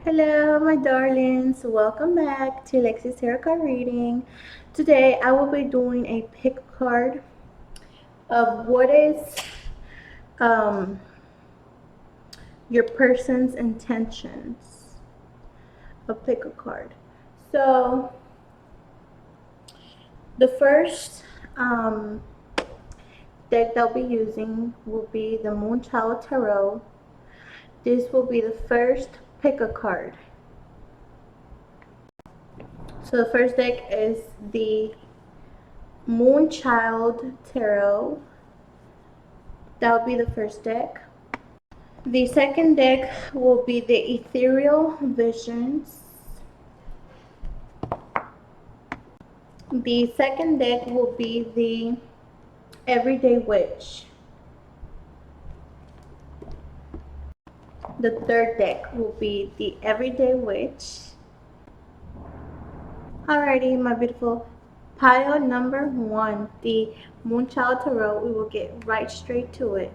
Hello, my darlings. Welcome back to Lexi's Tarot Card Reading. Today, I will be doing a pick card of what is um, your person's intentions. A pick a card. So, the first deck that I'll be using will be the Moonchild Tarot. This will be the first pick a card. So, the first deck is the Moonchild Tarot. That will be the first deck. The second deck will be the Ethereal Visions. The second deck will be the Everyday Witch. The third deck will be the Everyday Witch. Alrighty, my beautiful pile number 1, the Moonchild Tarot. We will get right straight to it.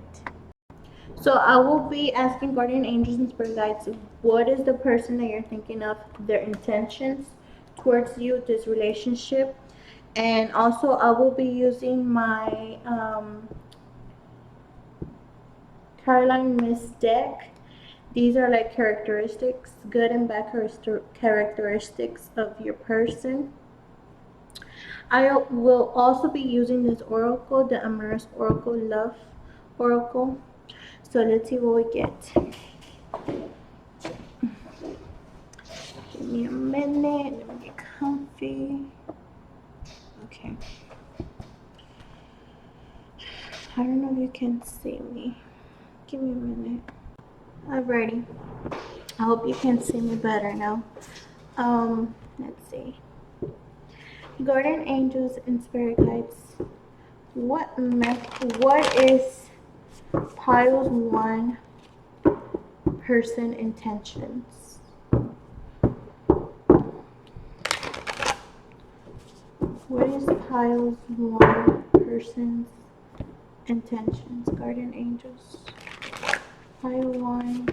So I will be asking guardian angels and spirit guides, what is the person that you're thinking of, their intentions towards you, this relationship. And also I will be using my Caroline Miss deck. These are like characteristics, good and bad characteristics of your person. I will also be using this oracle, the Amorous Oracle, Love Oracle. So let's see what we get. Give me a minute. Let me get comfy. Okay. I don't know if you can see me. Give me a minute. Alrighty. I hope you can see me better now. Let's see. Guardian angels and spirit guides. What is pile 1 person intentions? What is pile 1 person's intentions? Guardian angels. Pile 1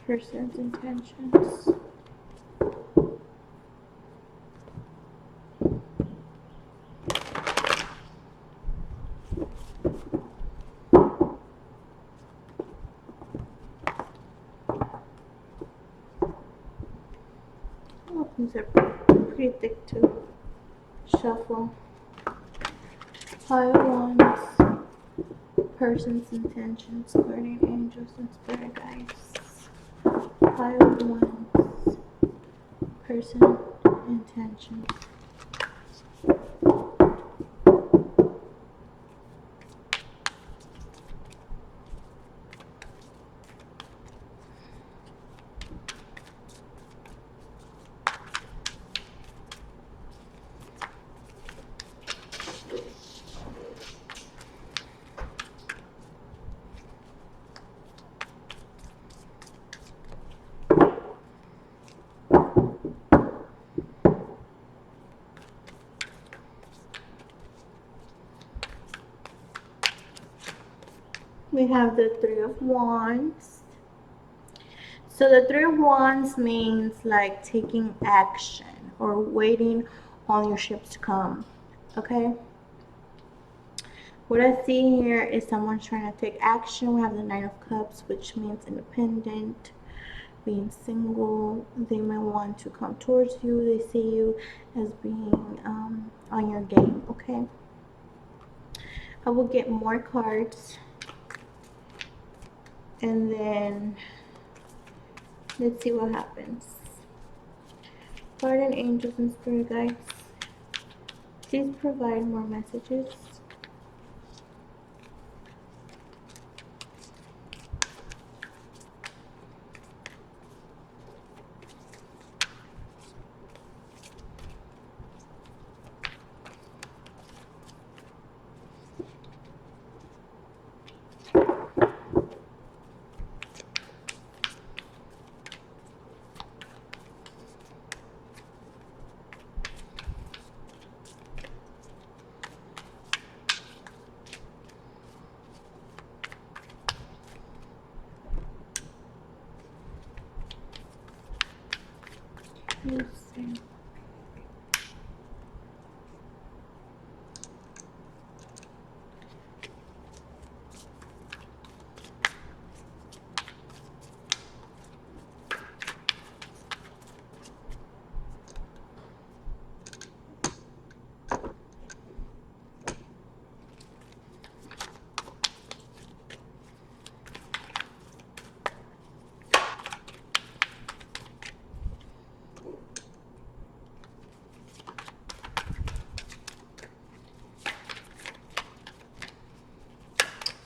person's intentions. Oh, these are pretty thick to shuffle. Pile 1's person's intentions, guardian angels and spirit guides. Pile 1's person intentions. We have the 3 of Wands. So the 3 of Wands means like taking action or waiting on your ships to come. Okay? What I see here is someone trying to take action. We have the 9 of Cups, which means independent, being single. They may want to come towards you. They see you as being on your game. Okay? I will get more cards. And then let's see what happens. Guardian angels and spirit guides, please provide more messages. Let's see.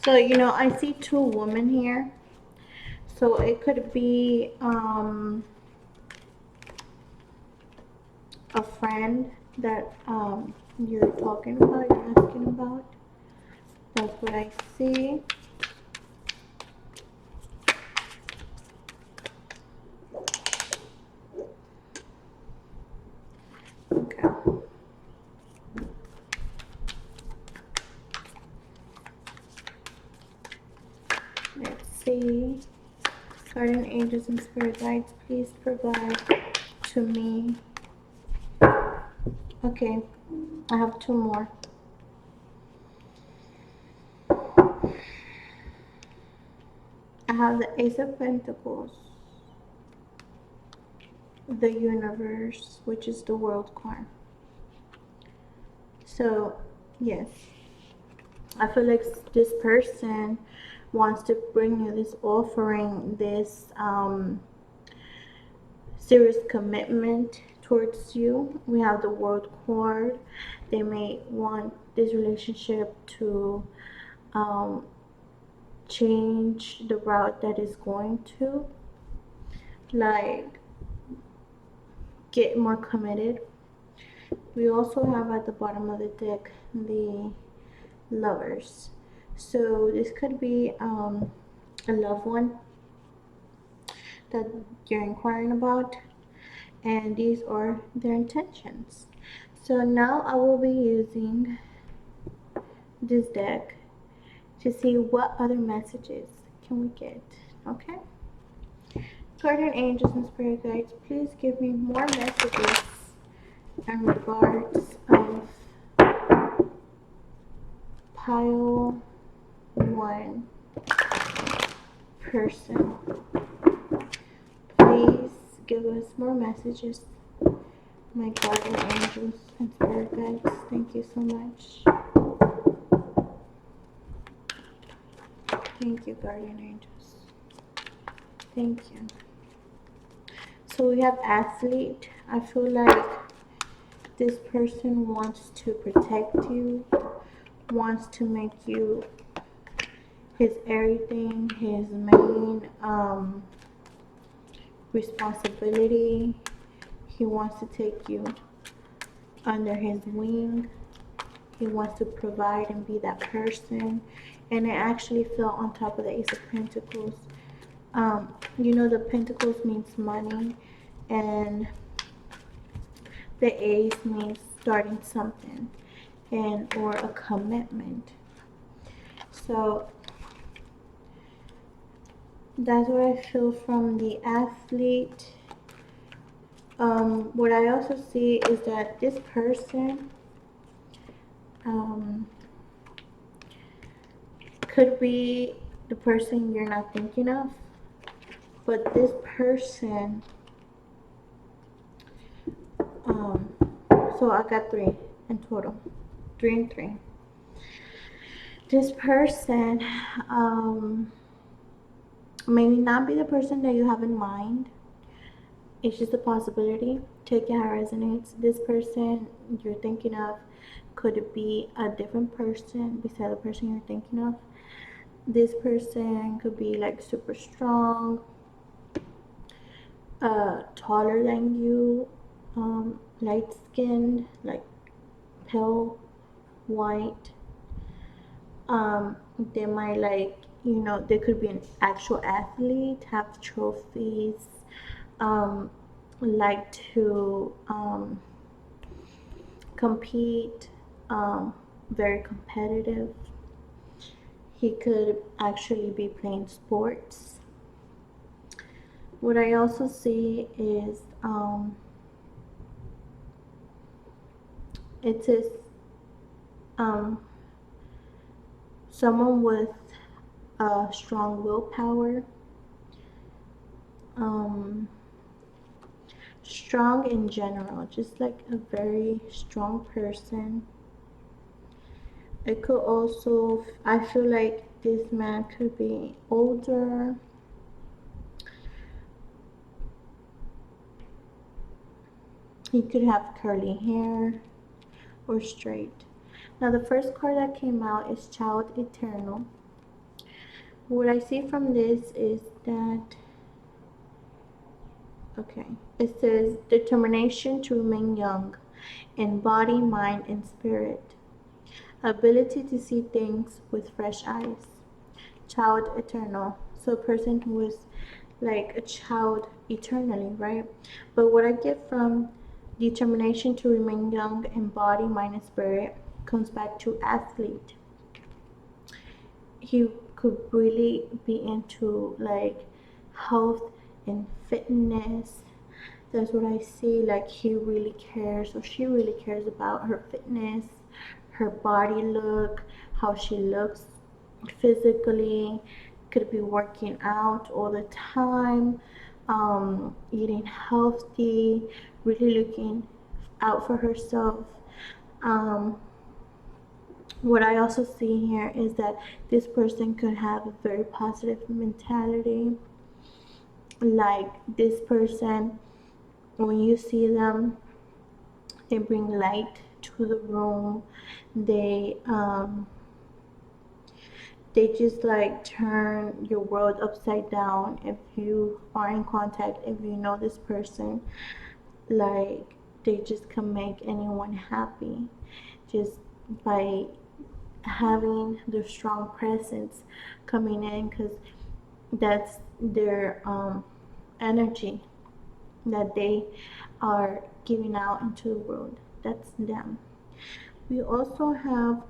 So, you know, I see two women here. So it could be a friend that you're talking about, you're asking about. That's what I see. Okay. Let's see. Guardian angels and spirit guides, please provide to me. Okay, I have two more. I have the Ace of Pentacles, the Universe, which is the World card. So, yes, I feel like this person wants to bring you this offering, this serious commitment towards you. We have the World card. They may want this relationship to change the route that is going to, like, get more committed. We also have at the bottom of the deck the Lovers. So this could be a loved one that you're inquiring about, and these are their intentions. So now I will be using this deck to see what other messages can we get. Okay, guardian angels and spirit guides, please give me more messages in regards of pile 1 person. Please give us more messages, my guardian angels and spirit guides. Thank you so much. Thank you, guardian angels. Thank you. So we have athlete. I feel like this person wants to protect you, wants to make you his everything, his main responsibility. He wants to take you under his wing. He wants to provide and be that person. And I actually feel on top of the Ace of Pentacles. You know, the Pentacles means money, and the Ace means starting something and or a commitment. So that's what I feel from the athlete. What I also see is that this person could be the person you're not thinking of, but this person, so I got 3 in total, 3 and 3. This person maybe not be the person that you have in mind. It's just a possibility. Take it how it resonates. This person you're thinking of could be a different person beside the person you're thinking of. This person could be like super strong, taller than you, light skinned, like pale white. They might, like, you know, they could be an actual athlete, have trophies, like to compete, very competitive. He could actually be playing sports. What I also see is it says someone with strong willpower, strong in general, just like a very strong person. It could also, I feel like this man could be older. He could have curly hair or straight. Now the first card that came out is Child Eternal. What I see from this is that, okay, it says determination to remain young in body, mind, and spirit. Ability to see things with fresh eyes. Child eternal. So a person who is like a child eternally, right? But what I get from determination to remain young in body, mind, and spirit comes back to athlete. He could really be into like health and fitness. That's what I see. Like he really cares, or she really cares about her fitness, her body look, how she looks physically. Could be working out all the time, eating healthy, really looking out for herself. Um, what I also see here is that this person could have a very positive mentality. Like this person, when you see them, they bring light to the room. They just like turn your world upside down. If you are in contact, if you know this person, like they just can make anyone happy just by having their strong presence coming in, because that's their energy that they are giving out into the world. That's them. We also have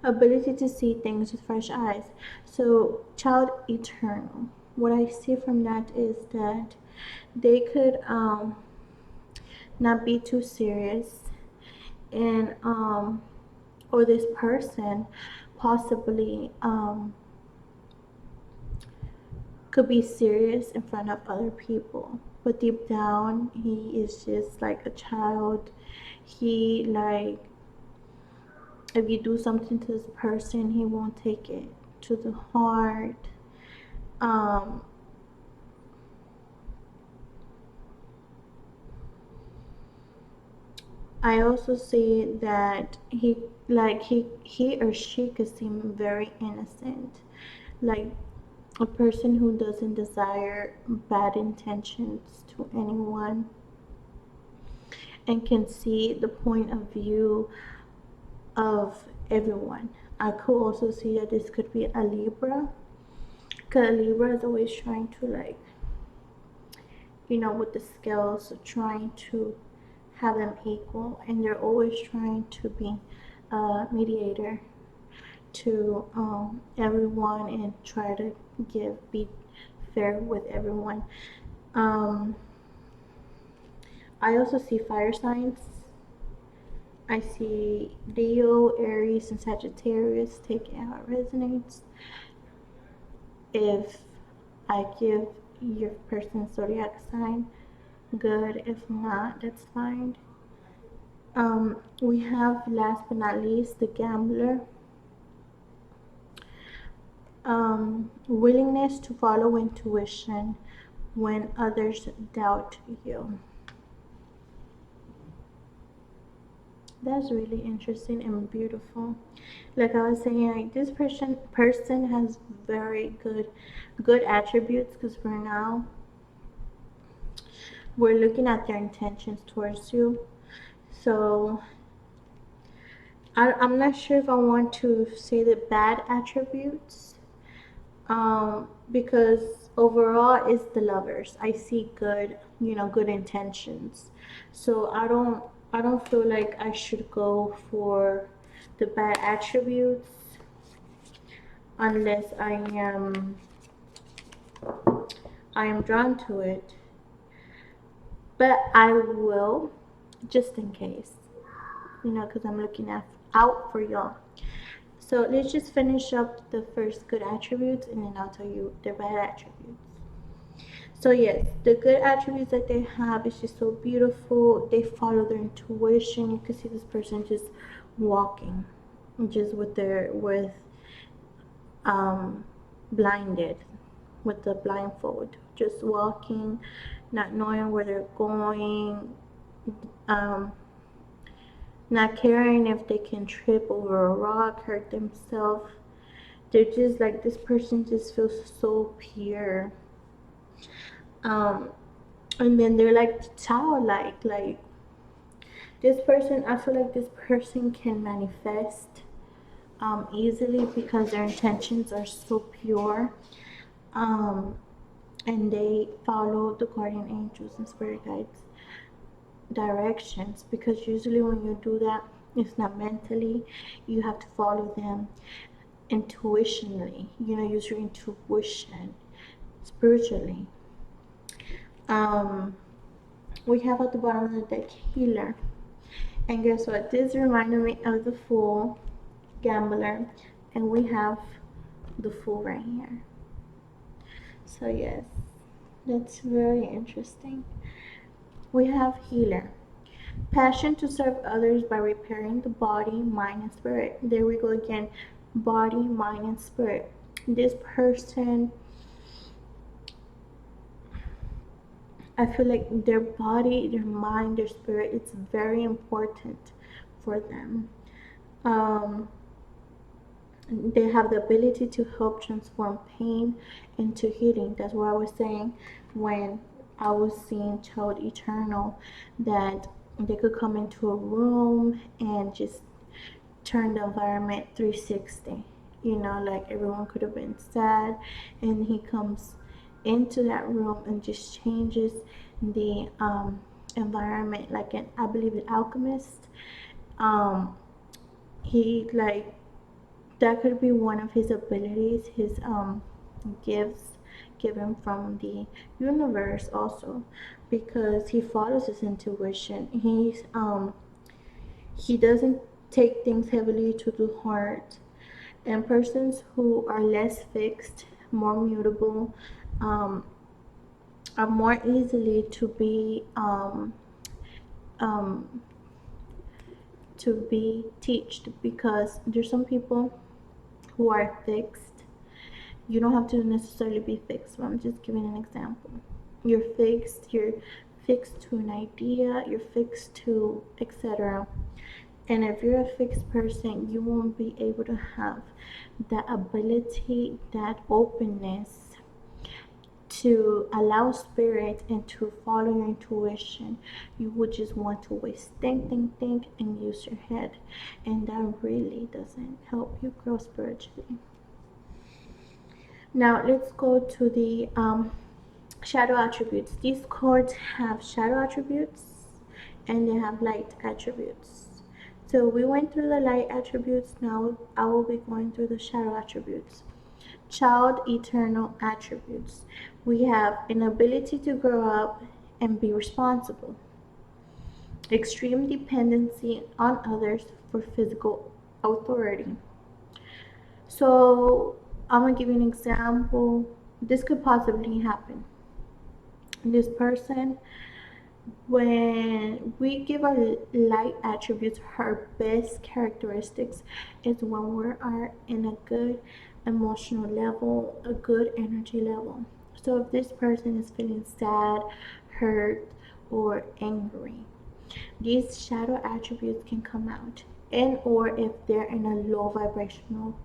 ability to see things with fresh eyes. So child eternal, what I see from that is that they could not be too serious, and or this person possibly could be serious in front of other people, but deep down he is just like a child. He like, if you do something to this person, he won't take it to the heart. I also see that he or she could seem very innocent, like a person who doesn't desire bad intentions to anyone and can see the point of view of everyone. I could also see that this could be a Libra, because a Libra is always trying to like, with the scales, trying to have them equal, and they're always trying to be a mediator to everyone and try to be fair with everyone. I also see fire signs. I see Leo, Aries, and Sagittarius. Take it how it resonates. If I give your person's zodiac sign, good. If not, that's fine. We have, last but not least, the gambler. Willingness to follow intuition when others doubt you. That's really interesting and beautiful. Like I was saying, like this person has very good attributes, because for now we're looking at their intentions towards you. So I'm not sure if I want to say the bad attributes, because overall it's the lovers. I see good intentions. So I don't feel like I should go for the bad attributes unless I am drawn to it. But I will just in case, because I'm looking out for y'all. So let's just finish up the first good attributes, and then I'll tell you the bad attributes. So yes, the good attributes that they have is just so beautiful. They follow their intuition. You can see this person just walking, just with um blinded, with the blindfold, just walking, not knowing where they're going, um not caring if they can trip over a rock, hurt themselves. They're just like, this person just feels so pure. um and then they're like childlike. Like, this person, I feel like this person can manifest easily because their intentions are so pure. um and they follow the guardian angels and spirit guides directions, because usually when you do that, it's not mentally, you have to follow them intuitionally, use your intuition spiritually. um we have at the bottom of the deck healer, and guess what, this reminded me of the fool, gambler, and we have the fool right here. So yes, that's very interesting. We have healer, passion to serve others by repairing the body, mind, and spirit. There we go again, body, mind, and spirit. This person, I feel like their body, their mind, their spirit, it's very important for them. Um, they have the ability to help transform pain into healing. That's what I was saying when I was seeing Child Eternal, that they could come into a room and just turn the environment 360. Like, everyone could have been sad, and he comes into that room and just changes the environment, like an, I believe, an alchemist. He, like, that could be one of his abilities, his gifts given from the universe also, because he follows his intuition. He doesn't take things heavily to the heart. And persons who are less fixed, more mutable, um, are more easily um, to be teached, because there's some people who are fixed. You don't have to necessarily be fixed, but I'm just giving an example. You're fixed to an idea, you're fixed to etc. And if you're a fixed person, you won't be able to have that ability, that openness to allow spirit and to follow your intuition. You would just want to always think, and use your head. And that really doesn't help you grow spiritually. Now let's go to the shadow attributes. These cards have shadow attributes and they have light attributes. So we went through the light attributes. Now I will be going through the shadow attributes. Child eternal attributes. We have an ability to grow up and be responsible. Extreme dependency on others for physical authority. So I'm gonna give you an example. This could possibly happen. This person, when we give our light attributes, her best characteristics is when we are in a good emotional level, a good energy level. So if this person is feeling sad, hurt, or angry, these shadow attributes can come out. And or if they're in a low vibrational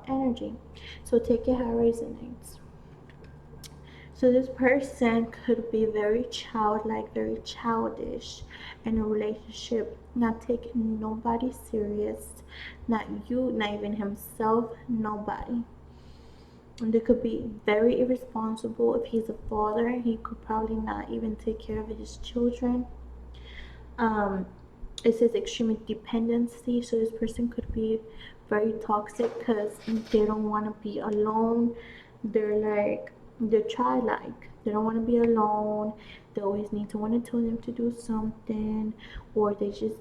energy. So take it how it resonates. So this person could be very childlike, very childish in a relationship, not taking nobody serious, not you, not even himself, nobody. And they could be very irresponsible. If he's a father, he could probably not even take care of his children. Um, it says extreme dependency, so this person could be very toxic because they don't want to be alone. They're like they're childlike. They don't want to be alone. They always need someone to tell them to do something, or they just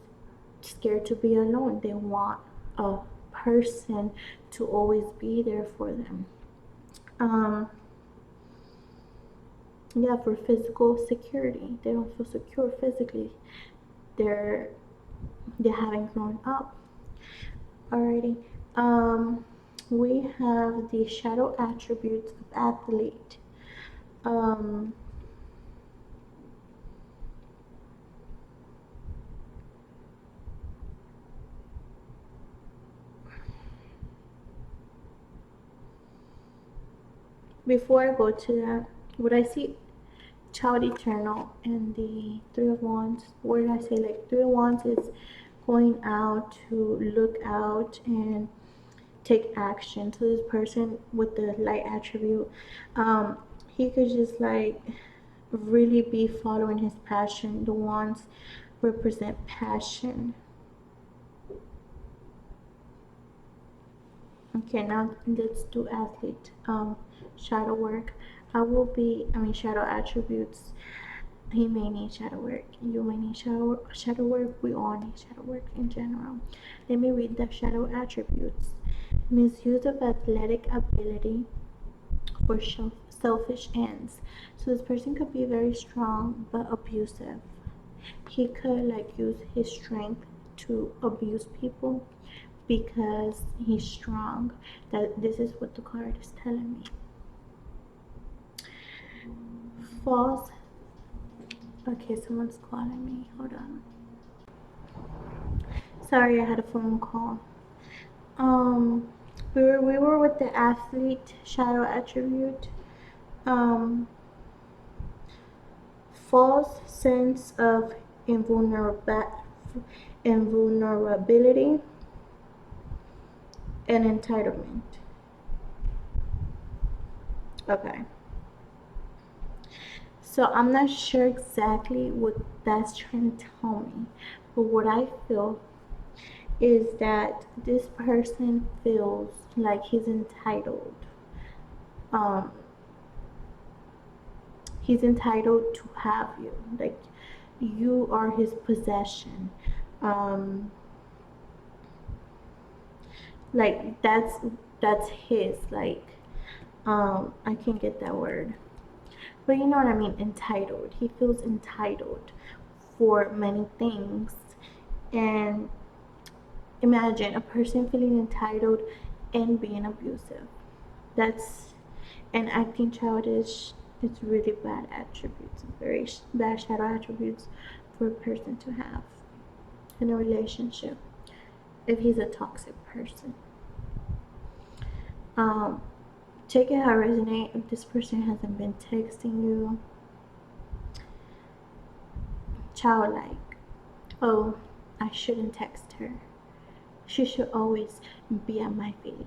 scared to be alone. They want a person to always be there for them. Yeah, for physical security. They don't feel secure physically. They're they haven't grown up. Alrighty. We have the shadow attributes of athlete. Um, Before I go to that, what I see Child Eternal and the Three of Wands, where did I say like Three of Wands is going out to look out and take action. So this person with the light attribute, he could just like really be following his passion. The Wands represent passion. Okay, now let's do athlete. Shadow work. Shadow attributes. He may need shadow work. You may need shadow work. We all need shadow work in general. Let me read the shadow attributes. Misuse of athletic ability for selfish ends. So this person could be very strong but abusive. He could like use his strength to abuse people because he's strong. That this is what the card is telling me. False. Okay, someone's calling me. Hold on. Sorry, I had a phone call. We were with the athlete shadow attribute. Um, False sense of invulnerability and entitlement. Okay. So I'm not sure exactly what that's trying to tell me, but what I feel is that this person feels like he's entitled. Um, he's entitled to have you. Like you are his possession. Um, like that's his. Like I can't get that word. But you know what I mean, entitled. He feels entitled for many things. And imagine a person feeling entitled and being abusive. That's and acting childish. It's really bad attributes, very bad shadow attributes for a person to have in a relationship if he's a toxic person. Take it how it resonate. If this person hasn't been texting you, childlike. Oh, I shouldn't text her. She should always be at my feet.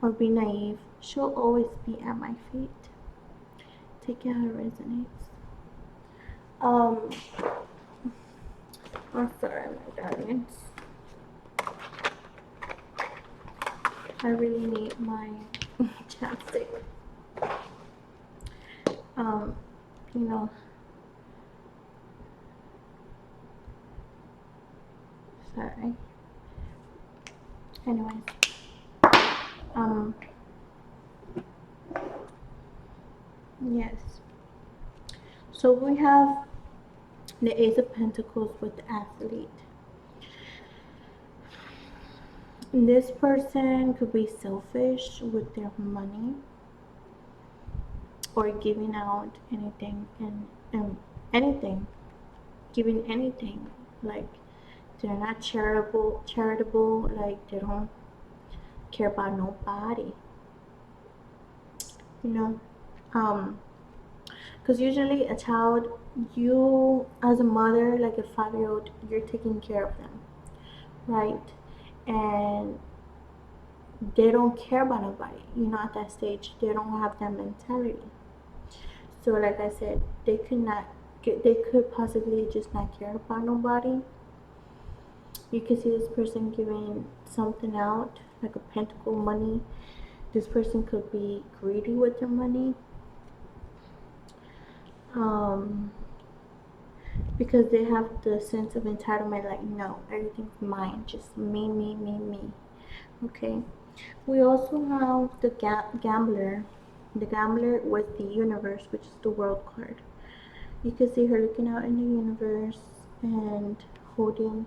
Or be naive. She'll always be at my feet. Take it how it resonates. I'm sorry, my darlings. I really need my chapstick. You know. Sorry. Anyways. Yes. So we have the Ace of Pentacles with the athlete. This person could be selfish with their money or giving out anything and anything, giving anything. Like they're not charitable, like they don't care about nobody. You know, because usually a child, you as a mother, like a 5-year-old, you're taking care of them, right? And they don't care about nobody. You know, at that stage, they don't have that mentality. So, like I said, they could possibly just not care about nobody. You can see this person giving something out, like a pentacle money. This person could be greedy with their money. um, because they have the sense of entitlement, like, no, everything's mine, just me, me, me, me. Okay. We also have the gambler. The gambler with the universe, which is the world card. You can see her looking out in the universe and holding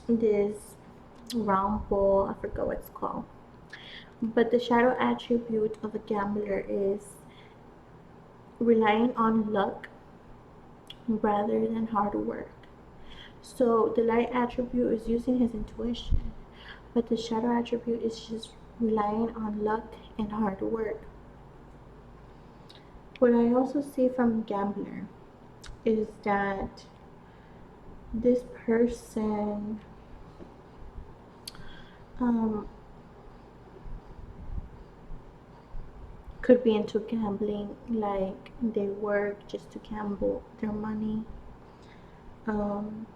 this round ball. I forgot what it's called. But the shadow attribute of a gambler is relying on luck rather than hard work. So the light attribute is using his intuition, but the shadow attribute is just relying on luck and hard work. What I also see from gambler is that this person um, could be into gambling, like they work just to gamble their money. Um,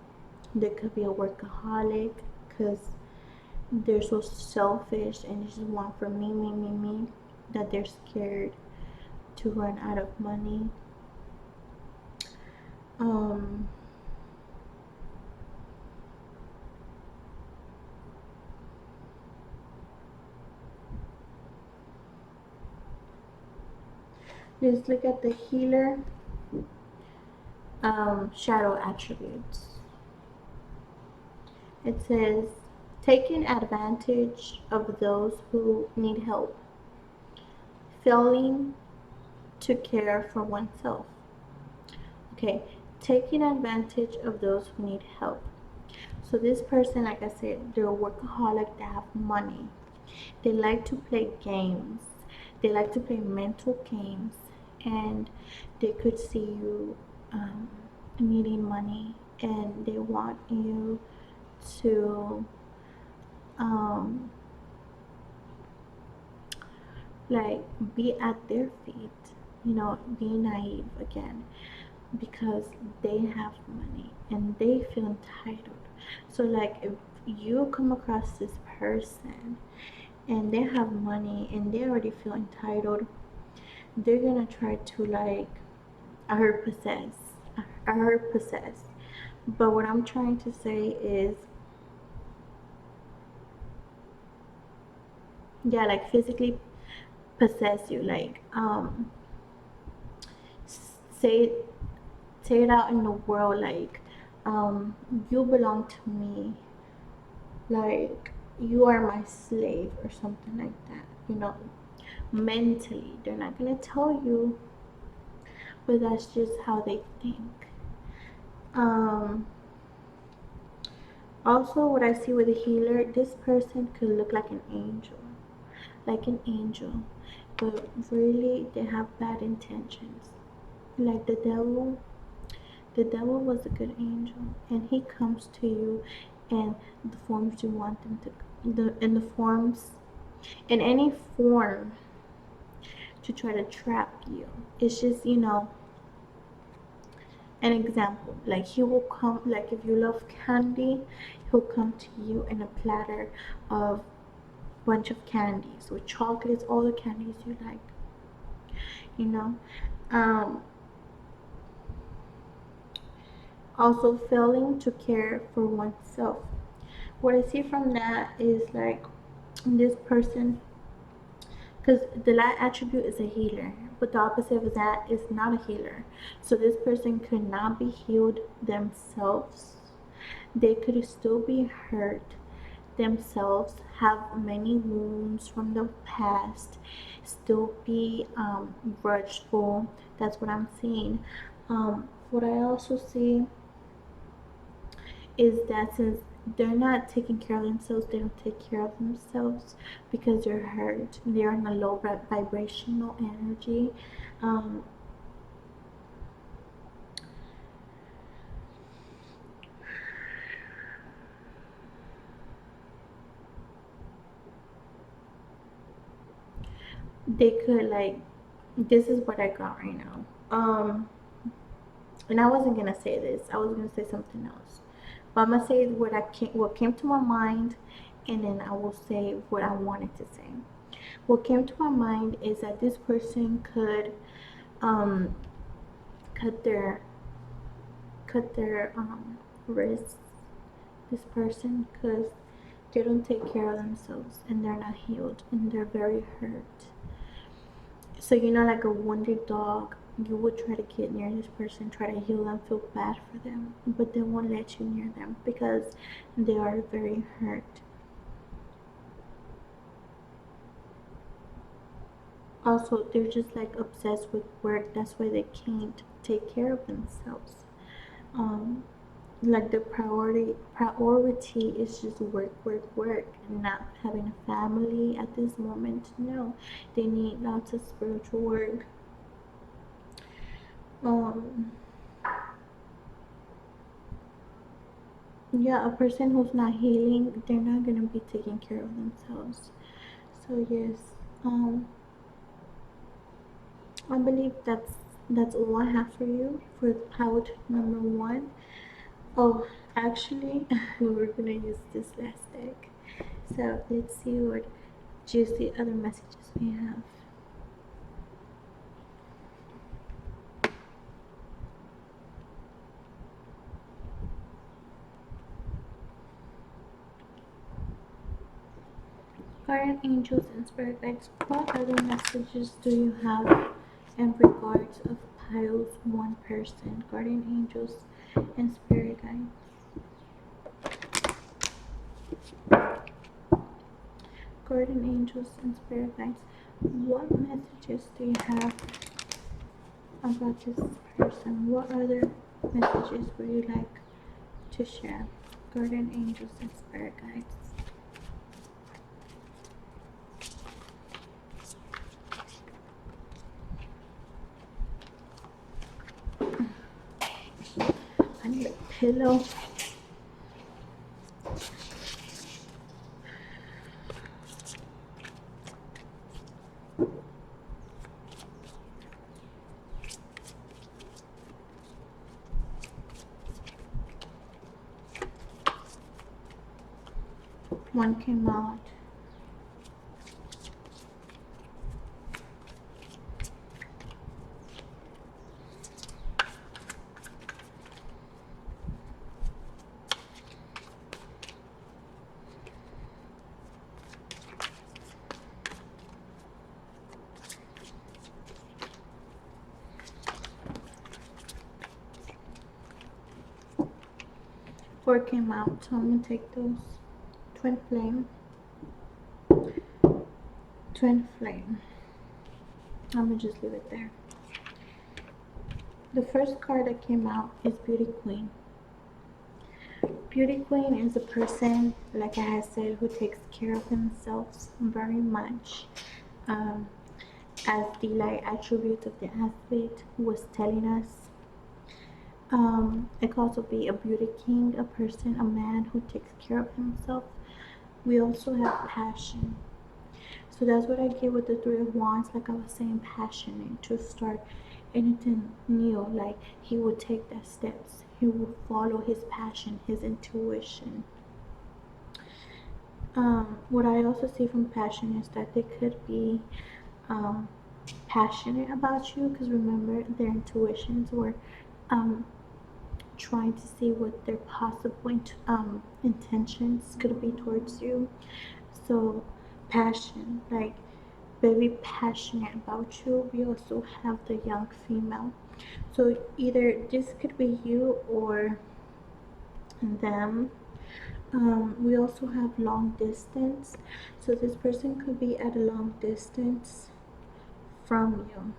they could be a workaholic because they're so selfish and they just want for me, me, me, me, that they're scared to run out of money. Um, let's look at the healer shadow attributes. It says taking advantage of those who need help, failing to care for oneself. Okay, taking advantage of those who need help. So this person, like I said, they're a workaholic, they have money. They like to play games. They like to play mental games, and they could see you needing money, and they want you to um, like be at their feet. You know, be naive again, because they have money and they feel entitled. So like if you come across this person and they have money and they already feel entitled, they're gonna try to like I heard possess. But what I'm trying to say is, yeah, like physically possess you, like say say it out in the world, like you belong to me, like you are my slave or something like that, you know. Mentally they're not gonna tell you, but that's just how they think. um Also, what I see with a healer, this person could look like an angel, but really they have bad intentions. Like the devil was a good angel, and he comes to you in the forms you want them to, in the forms, in any form, to try to trap you. It's just, you know, an example. Like he will come, like if you love candy, he'll come to you in a platter of bunch of candies with chocolates, all the candies you like, you know. um Also, failing to care for oneself. What I see from that is like this person, because the light attribute is a healer, but the opposite of that is not a healer. So this person could not be healed themselves. They could still be hurt themselves, have many wounds from the past, still be grudgeful. That's what I'm seeing. What I also see is that since they're not taking care of themselves, they don't take care of themselves because they're hurt. They're in a low vibrational energy. Um, they could like, this is what I got right now. And I wasn't gonna say this. I was gonna say something else. But I'm gonna say what came to my mind, and then I will say what I wanted to say. What came to my mind is that this person could um cut their wrists, this person, because they don't take care of themselves and they're not healed and they're very hurt. So like a wounded dog, you would try to get near this person, try to heal them, feel bad for them, but they won't let you near them because they are very hurt. Also, they're just like obsessed with work. That's why they can't take care of themselves. Like the priority is just work, and not having a family at this moment. No, they need lots of spiritual work. Yeah, a person who's not healing, they're not gonna be taking care of themselves. So yes, I believe that's all I have for you for pouch number 1. Oh, actually, we're gonna use this last deck. So let's see what juicy other messages we have. Guardian angels and spirit guides, what other messages do you have in regards of Pile's 1 person? Guardian angels and spirit guides. Guardian angels and spirit guides, what messages do you have about this person? What other messages would you like to share? Guardian angels and spirit guides. I need a pillow. One came out. Four came out, so I'm gonna take those. Twin flame. Twin flame. I'm gonna just leave it there. The first card that came out is Beauty Queen. Beauty Queen is a person, like I had said, who takes care of themselves very much. As the light attribute of the athlete was telling us. It could also be a beauty king, a person, a man who takes care of himself. We also have passion. So that's what I get with the 3 of Wands, like I was saying, passionate to start anything new. Like he would take that steps. He would follow his passion, his intuition. What I also see from passion is that they could be passionate about you, because remember their intuitions were trying to see what their possible intentions could be towards you. So passion, like very passionate about you. We also have the young female, so either this could be you or them. We also have long distance, so this person could be at a long distance from you,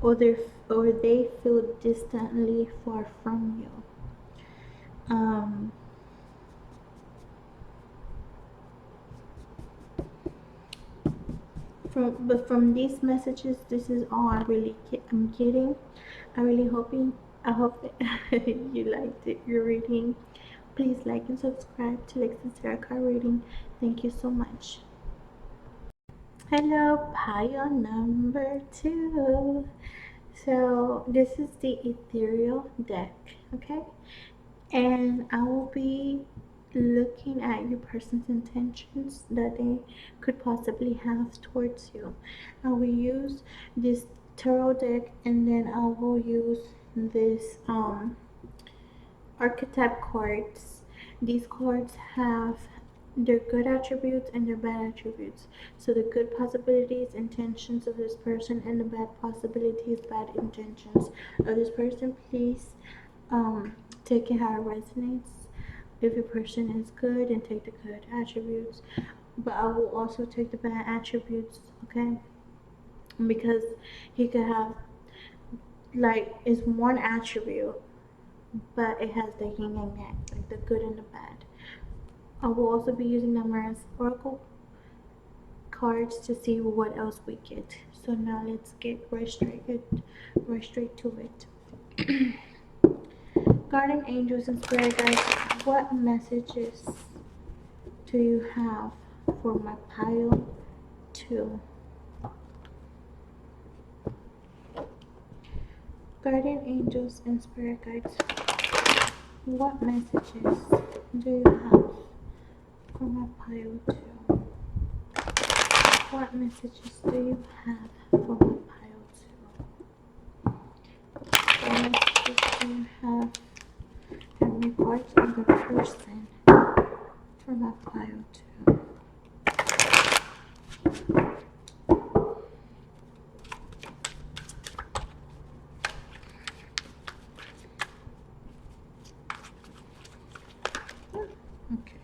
or they feel distantly far from you. From these messages, this is all I'm getting. I hope that you liked it, your reading. Please like and subscribe to Lex's Tarot Card Reading. Thank you so much. Hello, pile number 2. So this is the ethereal deck, okay? And I will be looking at your person's intentions that they could possibly have towards you. I will use this tarot deck, and then I will use this archetype cards. These cards have their good attributes and their bad attributes. So the good possibilities, intentions of this person, and the bad possibilities, bad intentions of this person. Please take it how it resonates. If your person is good, and take the good attributes, but I will also take the bad attributes, okay? Because he could have, like, it's one attribute, but it has the yin and yang, like the good and the bad. I will also be using them as oracle cards to see what else we get. So now let's get right straight to it. Guardian angels and spirit guides, what messages do you have for my pile 2? Guardian angels and spirit guides, what messages do you have for my pile 2? What messages do you have for my pile 2? What messages do you have in regards to the person for my pile 2? Okay.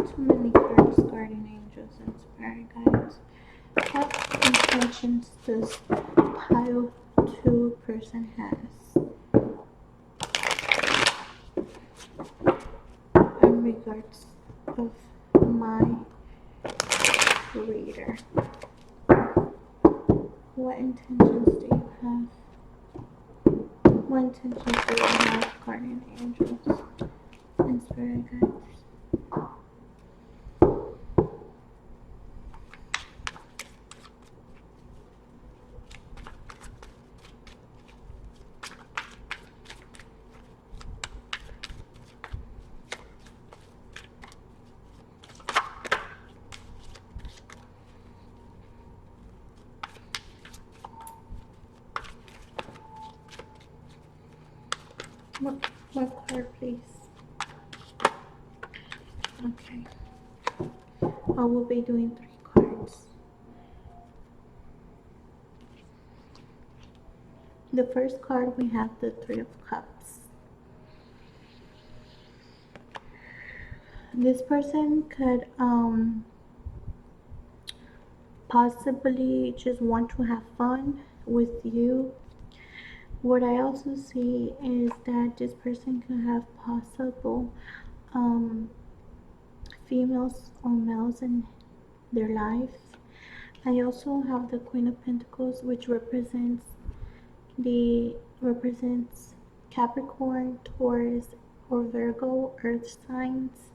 Too many cards, guardian angels and spirit guides. What intentions does pile 2 person has in regards of my reader? What intentions do you have? What intentions do you have, guardian angels and spirit guides? What card, please? Okay. I will be doing 3 cards. The first card, we have the 3 of Cups. This person could possibly just want to have fun with you. What I also see is that this person could have possible females or males in their life. I also have the Queen of Pentacles, which represents Capricorn, Taurus, or Virgo earth signs.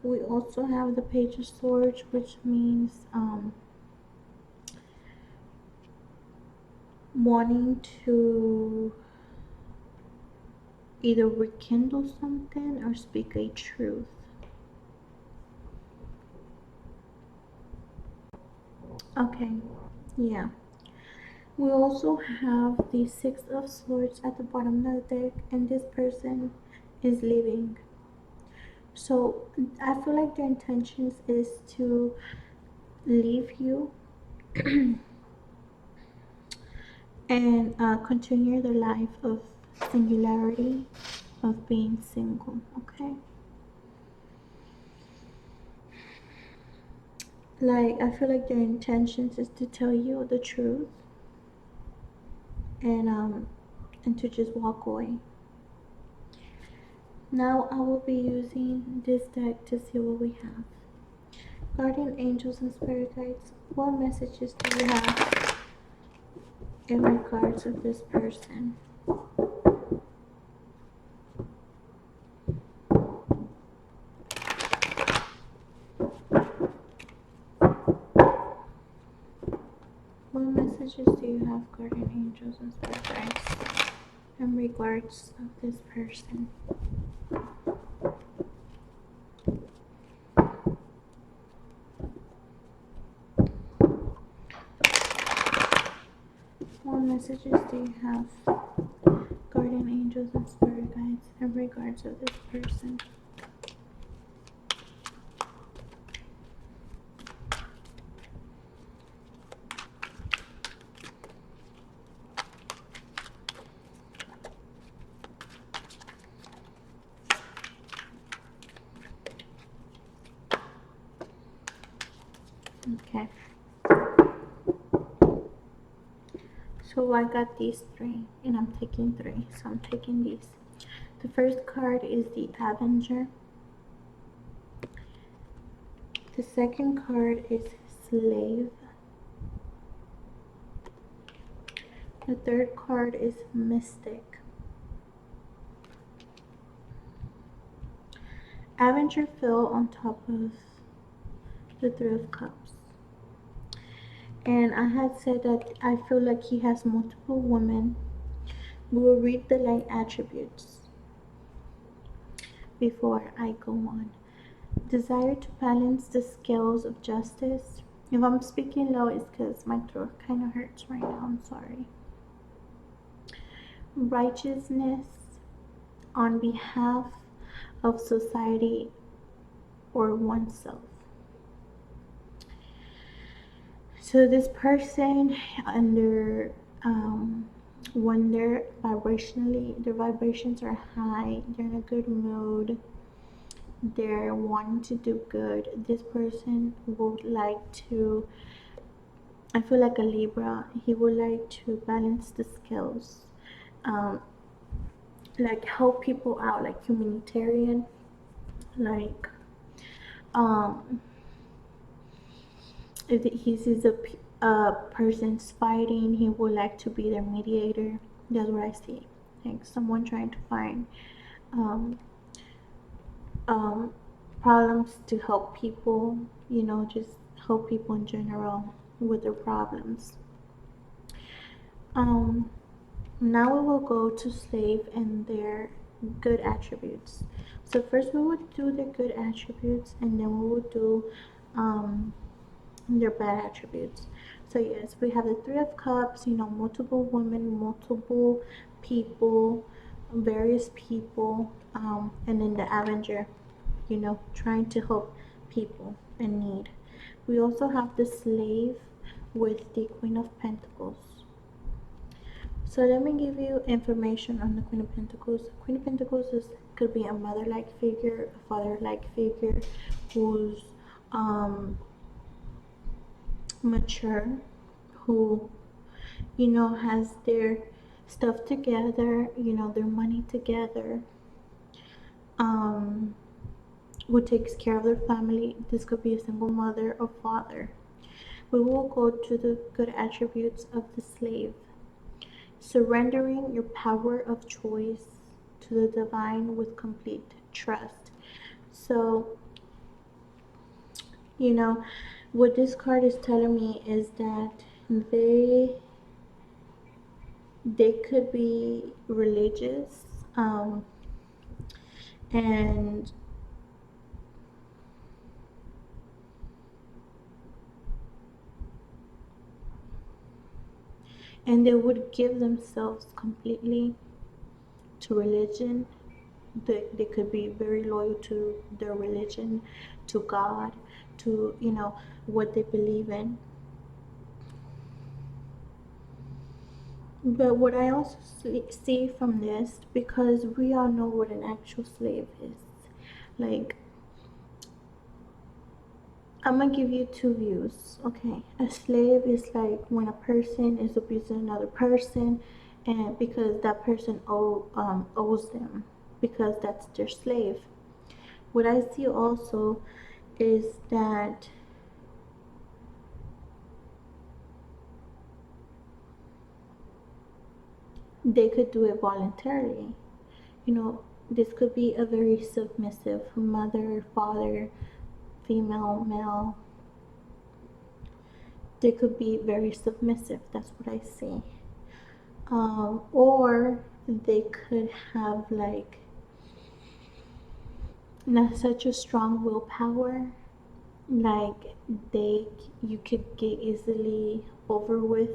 We also have the Page of Swords, which means wanting to either rekindle something or speak a truth. Okay, yeah. We also have the 6 of Swords at the bottom of the deck, and this person is leaving. So I feel like their intentions is to leave you and continue their life of singularity, of being single, okay? Like, I feel like their intentions is to tell you the truth and to just walk away. Now I will be using this deck to see what we have. Guardian angels and spirit guides, what messages do you have in regards of this person? What messages do you have, guardian angels and spirit guides, in regards of this person? messages do you have, guardian angels and spirit guides, in regards of this person? Okay. So I got these three, and I'm taking three, so I'm taking these. The first card is the Avenger. The second card is Slave. The third card is Mystic. Avenger fell on top of the Three of Cups. And I had said that I feel like he has multiple women. We will read the light attributes before I go on. Desire to balance the scales of justice. If I'm speaking low, it's because my throat kind of hurts right now. I'm sorry. Righteousness on behalf of society or oneself. So this person under when they're vibrationally, their vibrations are high, they're in a good mood, they're wanting to do good. This person would like to, I feel like a Libra, he would like to balance the scales, like help people out, like humanitarian, like if he sees a person's fighting, he would like to be their mediator. That's what I see, like someone trying to find problems to help people, you know, just help people in general with their problems. Now we will go to Slave and their good attributes. So first we would do their good attributes, and then we would do their bad attributes. So yes, we have the Three of Cups, you know, multiple women, multiple people, various people, and then the Avenger, you know, trying to help people in need. We also have the Slave with the Queen of Pentacles. So let me give you information on the Queen of Pentacles. Queen of Pentacles could be a mother-like figure, a father-like figure who's mature, who, you know, has their stuff together, you know, their money together, who takes care of their family. This could be a single mother or father. We will go to the good attributes of the Slave. Surrendering your power of choice to the divine with complete trust. So, you know, what this card is telling me is that they could be religious, and they would give themselves completely to religion. They could be very loyal to their religion, to God, to, you know, what they believe in. But what I also see from this, because we all know what an actual slave is, like, I'm gonna give you two views. Okay, a slave is like when a person is abusing another person, and because that person owes them, because that's their slave. What I see also is that they could do it voluntarily. You know, this could be a very submissive mother, father, female, male. They could be very submissive. That's what I see. Or they could have like not such a strong willpower, like you could get easily over with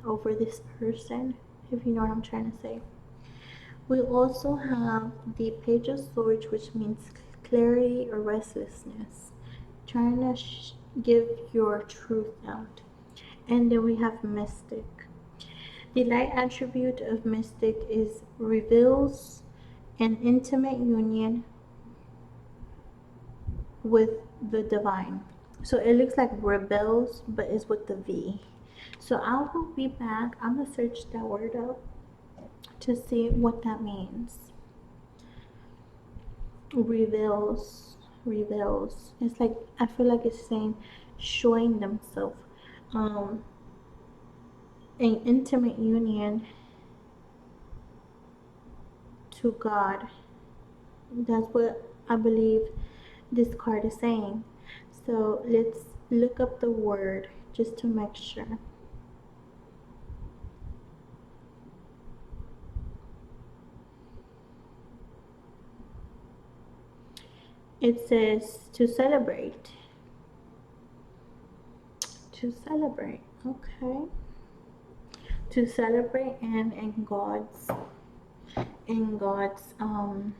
over this person, if you know what I'm trying to say. We also have the Page of Swords, which means clarity or restlessness, trying to give your truth out. And then we have Mystic. The light attribute of Mystic is reveals an intimate union with the divine. So it looks like rebels, but it's with the V. So I will be back. I'm gonna search that word up to see what that means. Reveals. It's like, I feel like it's saying showing themselves. Um, an intimate union to God. That's what I believe this card is saying. So let's look up the word just to make sure. It says to celebrate. To celebrate. Okay. To celebrate and in God's um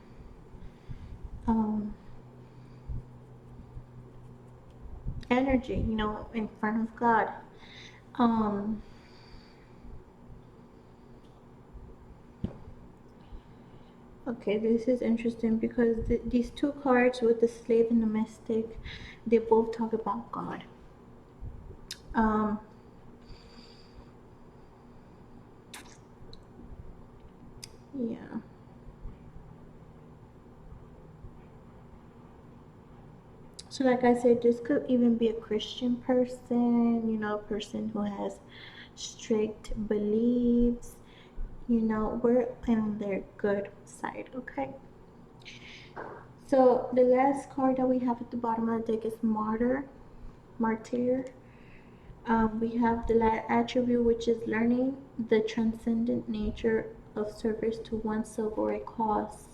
energy, in front of God. Um okay, this is interesting because these two cards with the slave and the mystic, they both talk about God. Um yeah. So like I said, this could even be a Christian person, a person who has strict beliefs, we're on their good side, okay? So the last card that we have at the bottom of the deck is Martyr. We have the last attribute, which is learning the transcendent nature of service to oneself or a cause.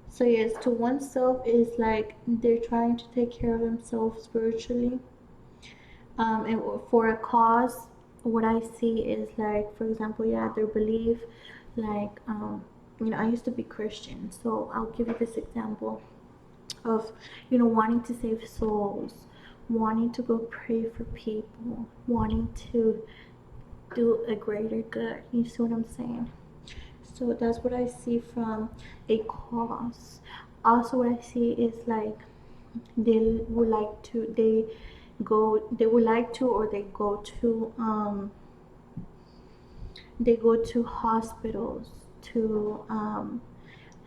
So yes, to oneself is like they're trying to take care of themselves spiritually. And for a cause, what I see is like, for example, yeah, their belief, like, I used to be Christian, so I'll give you this example of, wanting to save souls, wanting to go pray for people, wanting to do a greater good. You see what I'm saying? So that's what I see from a cause. Also, what I see is like they would like to, or they go to hospitals to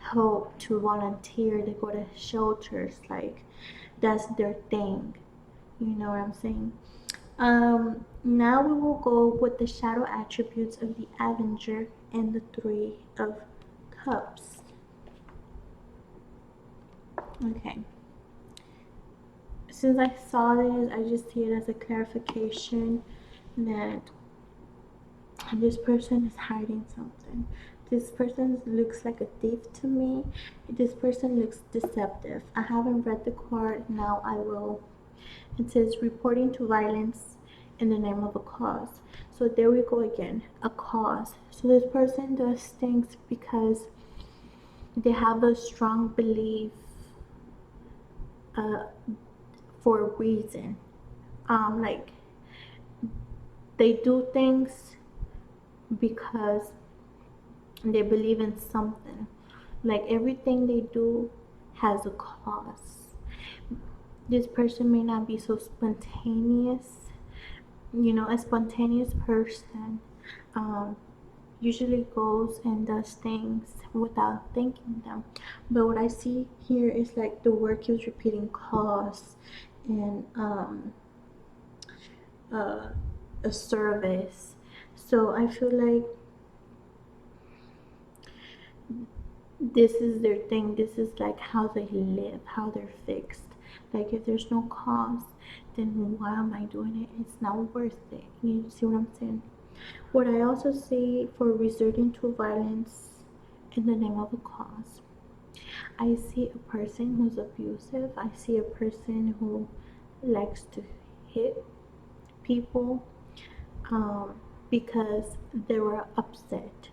help, to volunteer. They go to shelters, like that's their thing. You know what I'm saying? Now we will go with the shadow attributes of the Avenger and the Three of Cups. Okay. Since I saw this, I just see it as a clarification that this person is hiding something. This person looks like a thief to me. This person looks deceptive. I haven't read the card. Now I will. It says reporting to violence in the name of a cause. So there we go again, a cause. So this person does things because they have a strong belief uh, for a reason. Like they do things because they believe in something. Like everything they do has a cause. This person may not be so spontaneous. A spontaneous person usually goes and does things without thinking them. But what I see here is like the word keeps repeating cause and a service. So I feel like this is their thing. This is like how they live, how they're fixed. Like if there's no cause, then why am I doing it? It's not worth it. You see what I'm saying? What I also see for resorting to violence in the name of a cause, I see a person who's abusive. I see a person who likes to hit people. because they were upset,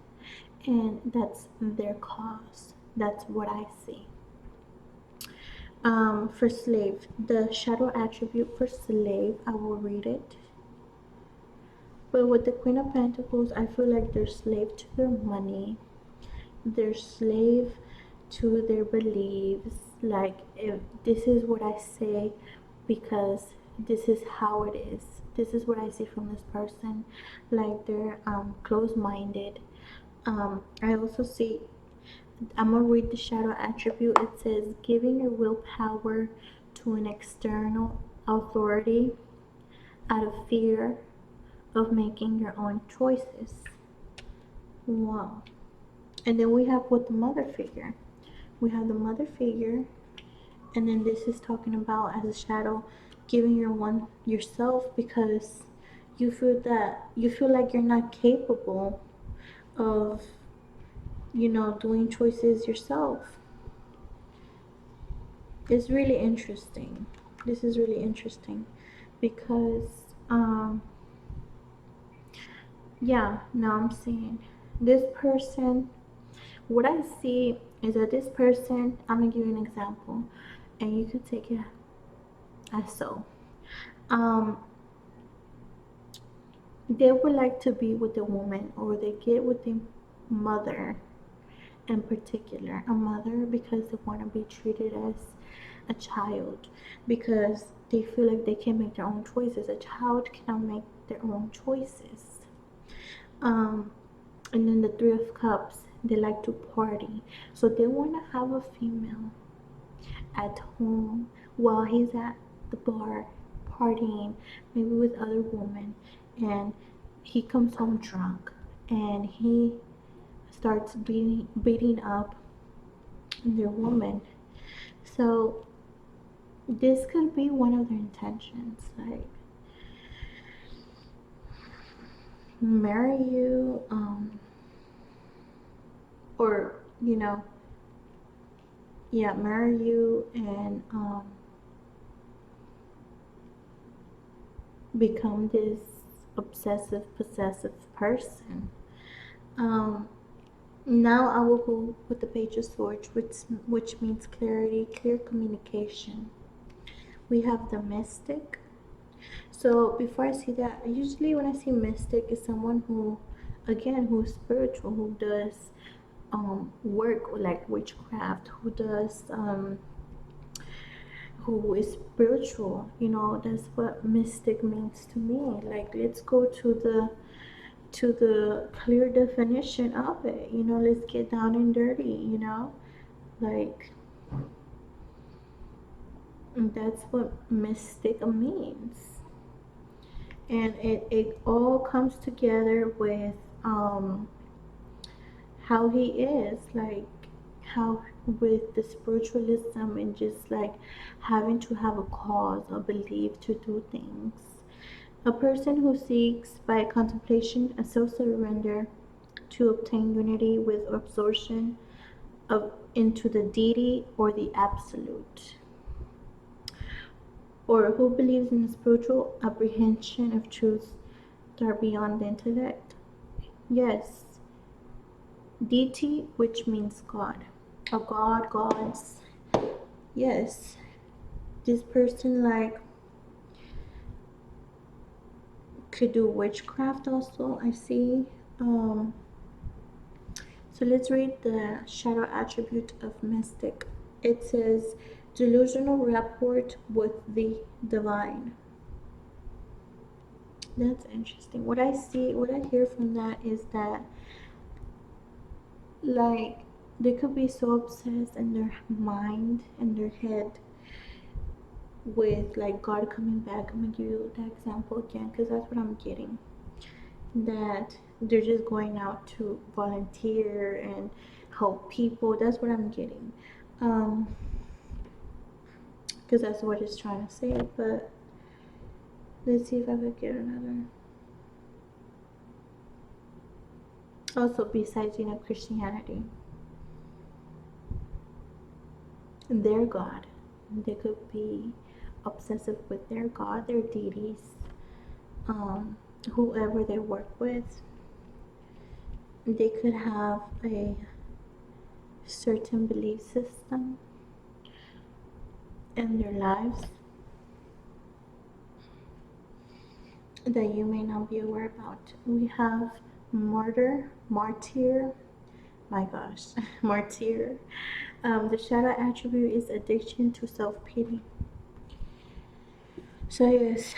and that's their cause. That's what I see. For slave, the shadow attribute for slave, I will read it. But with the Queen of Pentacles, I feel like they're slave to their money. They're slave to their beliefs. Like, if this is what I say because this is how it is. This is what I see from this person. Like, they're closed-minded. I also see, I'm gonna read the shadow attribute. It says giving your willpower to an external authority out of fear of making your own choices. Wow. And then we have with the mother figure. We have the mother figure, and then this is talking about as a shadow giving yourself because you feel like you're not capable of doing choices yourself. It's really interesting. This is really interesting because yeah, now I'm seeing this person. What I see is that this person, I'm gonna give you an example, and you could take it as so. Um, they would like to be with a woman, or they get with a mother in particular, a mother, because they want to be treated as a child, because they feel like they can make their own choices. A child cannot make their own choices. Um, and then the Three of Cups, they like to party, so they want to have a female at home while he's at the bar partying, maybe with other women, and he comes home drunk and he starts beating up their woman. So this could be one of their intentions, like marry you, or yeah, marry you and become this obsessive possessive person. Now I will go with the Page of Swords, which means clarity, clear communication. We have the Mystic. So before I see that, usually when I see Mystic, is someone who, again, who is spiritual, who does work like witchcraft, who is spiritual. That's what mystic means to me. Like, let's go to the clear definition of it. Let's get down and dirty. Like, that's what mystic means. And it all comes together with how he is, like how with the spiritualism and just like having to have a cause or belief to do things. A person who seeks by contemplation and self-surrender to obtain unity with absorption of into the deity or the absolute, or who believes in the spiritual apprehension of truths that are beyond the intellect. Yes, deity, which means God, a god, gods. Yes, this person like could do witchcraft also, I see. So let's read the shadow attribute of mystic. It says delusional rapport with the divine. That's interesting. What I hear from that is that, like, they could be so obsessed in their mind, in their head, with like God coming back. I'm gonna give you that example again because that's what I'm getting. That they're just going out to volunteer and help people. That's what I'm getting. Because that's what it's trying to say. But let's see if I could get another. Also, besides Christianity, their God, they could be obsessive with their God, their deities. whoever they work with, they could have a certain belief system in their lives that you may not be aware about. We have martyr, my gosh, martyr. The shadow attribute is addiction to self-pity. So yes,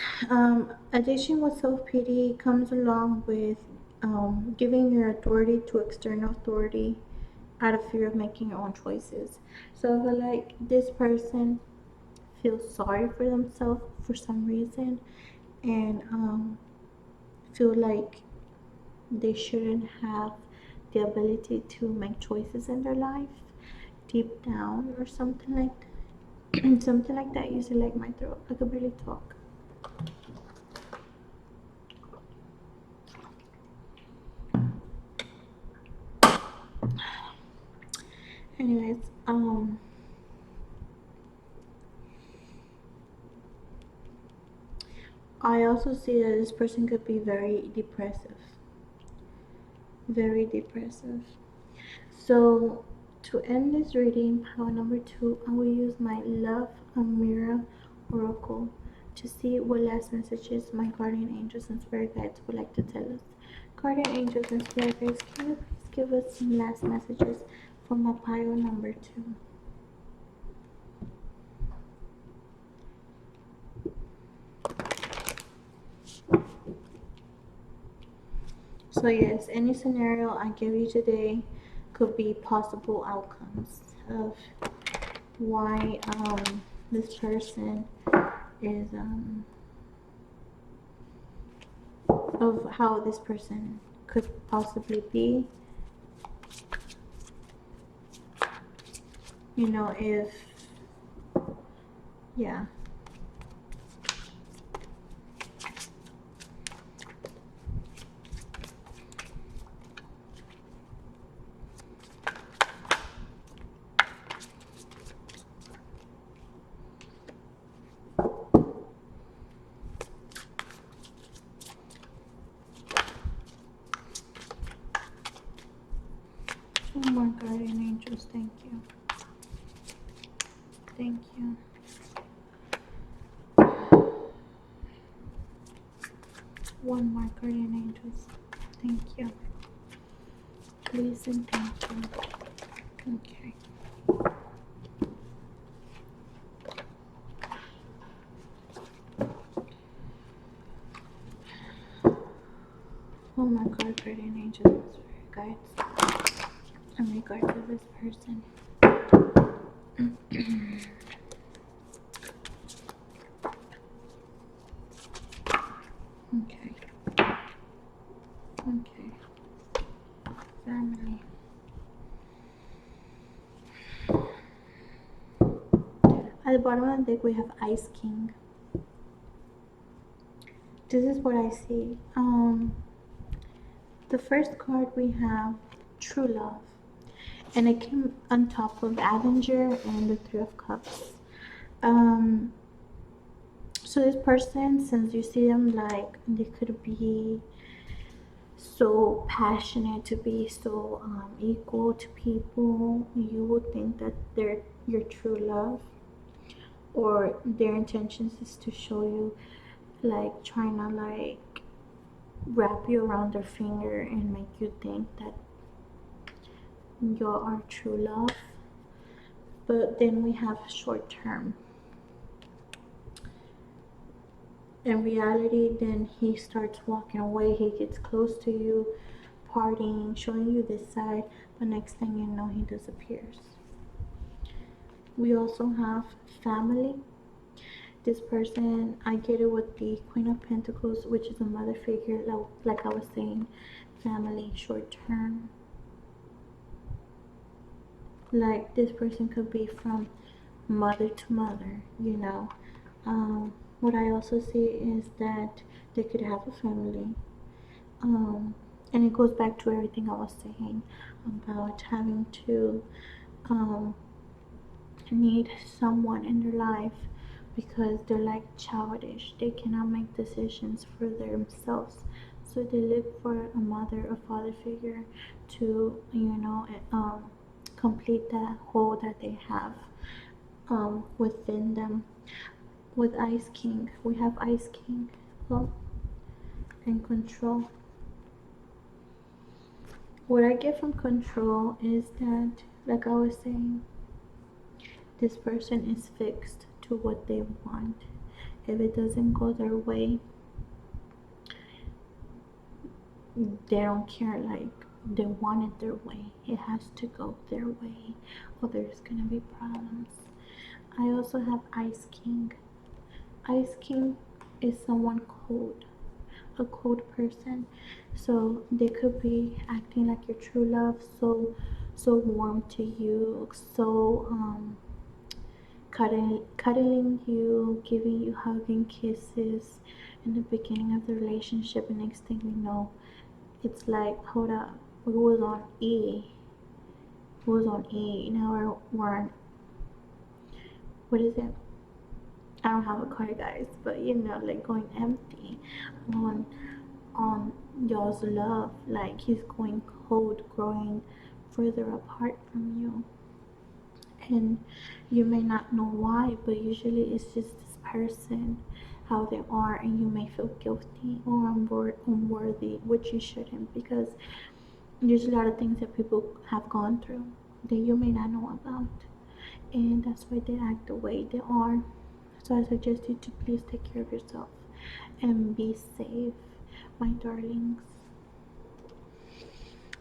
addiction with self-pity comes along with giving your authority to external authority out of fear of making your own choices. So I feel like this person feels sorry for themselves for some reason, and feel like they shouldn't have the ability to make choices in their life deep down or something like that. Something like that. Usually like my throat. I could barely talk. Anyways, I also see that this person could be very depressive. Very depressive. So to end this reading, pile number 2, I will use my Love Mirror Oracle to see what last messages my guardian angels and spirit guides would like to tell us. Guardian angels and spirit guides, can you please give us some last messages for my pile number 2? So yes, any scenario I give you today could be possible outcomes of why this person is of how this person could possibly be, you know, if yeah. Oh my guardian angels, thank you. Thank you. One more guardian angels. Thank you. Please and thank you. Okay. Oh my god, guardian angels, guides, in regard to this person. Okay. Okay. Family. At the bottom of the deck we have Ice King. This is what I see. The first card we have True Love. And it came on top of Avenger and the Three of Cups. So this person, since you see them, like they could be so passionate, to be so equal to people, you would think that they're your true love, or their intentions is to show you, like trying to like wrap you around their finger and make you think that you're our true love. But then we have short term. In reality, then he starts walking away, he gets close to you, partying, showing you this side, but next thing you know, he disappears. We also have family. This person, I get it with the Queen of Pentacles, which is a mother figure, like I was saying, family, short term. Like this person could be from mother to mother, you know. What I also see is that they could have a family. And it goes back to everything I was saying about having to need someone in their life because they're like childish. They cannot make decisions for themselves. So they look for a mother or father figure to, complete that hole that they have within them. With Ice King, we have Ice King, well, and control. What I get from control is that, like I was saying, this person is fixed to what they want. If it doesn't go their way, they don't care. Like, they want it their way. It has to go their way, or there's gonna be problems. I also have Ice King. Ice King is someone cold, a cold person. So they could be acting like your true love, so warm to you, so cuddling you, giving you hugging kisses in the beginning of the relationship, and next thing you know, it's like, hold up, we was on E. We was on E. Now we're on, what is it? I don't have a car, guys, but like going empty on y'all's love. Like, he's going cold, growing further apart from you. And you may not know why, but usually it's just this person, how they are, and you may feel guilty or unworthy, which you shouldn't, because there's a lot of things that people have gone through that you may not know about, and that's why they act the way they are. So I suggest you to please take care of yourself and be safe, my darlings.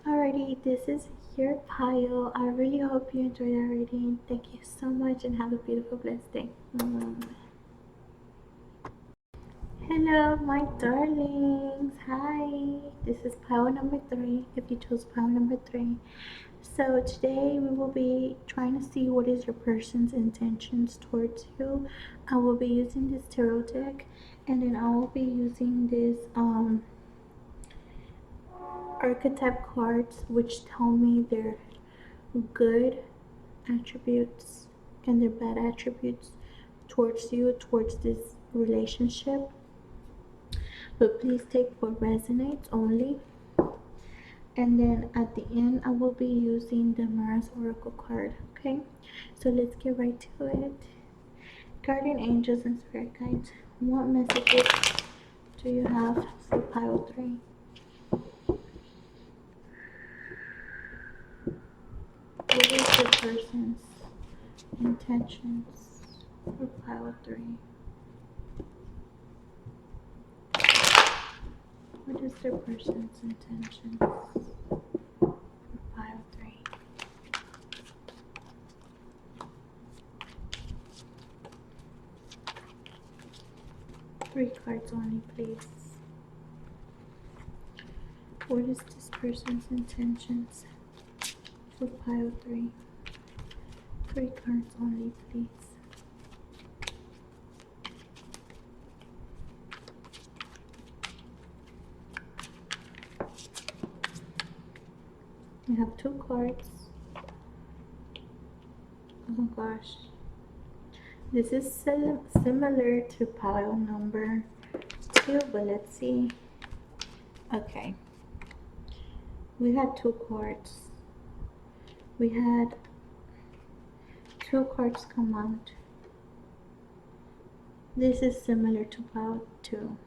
Alrighty, this is your pile. I really hope you enjoyed our reading. Thank you so much and have a beautiful, blessed day. Hello, my darlings. Hi. This is pile number 3, if you chose pile number 3. So today we will be trying to see what is your person's intentions towards you. I will be using this tarot deck, and then I will be using this archetype cards, which tell me their good attributes and their bad attributes towards you, towards this relationship. But please take what resonates only. And then at the end, I will be using the Mara's Oracle card. Okay, so let's get right to it. Guardian angels and spirit guides, what messages do you have for pile 3? What is your person's intentions for pile 3? What is their person's intentions for pile 3? Three cards only, please. What is this person's intentions for pile 3? 3 cards only, please. We have 2 cards. Oh gosh. This is similar to pile number 2, but let's see. Okay. We had 2 cards. We had 2 cards come out. This is similar to pile 2.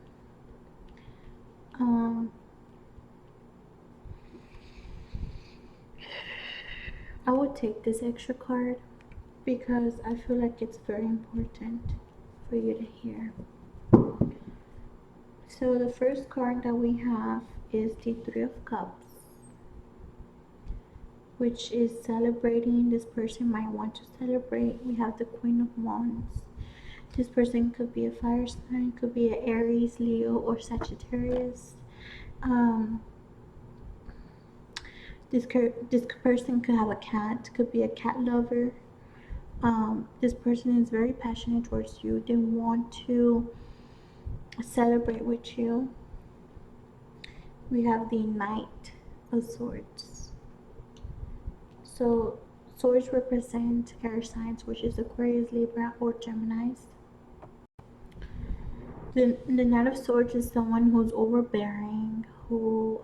I would take this extra card because I feel like it's very important for you to hear. So the first card that we have is the 3 of Cups, which is celebrating. This person might want to celebrate. We have the Queen of Wands. This person could be a fire sign, could be an Aries, Leo, or Sagittarius. This person could have a cat, could be a cat lover. This person is very passionate towards you. They want to celebrate with you. We have the Knight of Swords. So swords represent air signs, which is Aquarius, Libra, or Geminis. The Knight of Swords is someone who's overbearing, who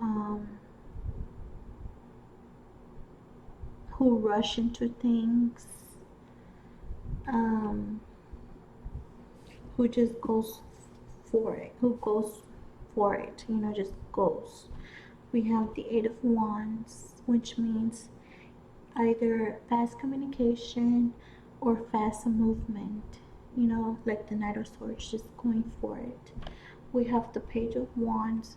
rush into things, um, who just goes for it, just goes. We have the Eight of Wands, which means either fast communication or fast movement, like the Knight of Swords, just going for it. We have the Page of Wands.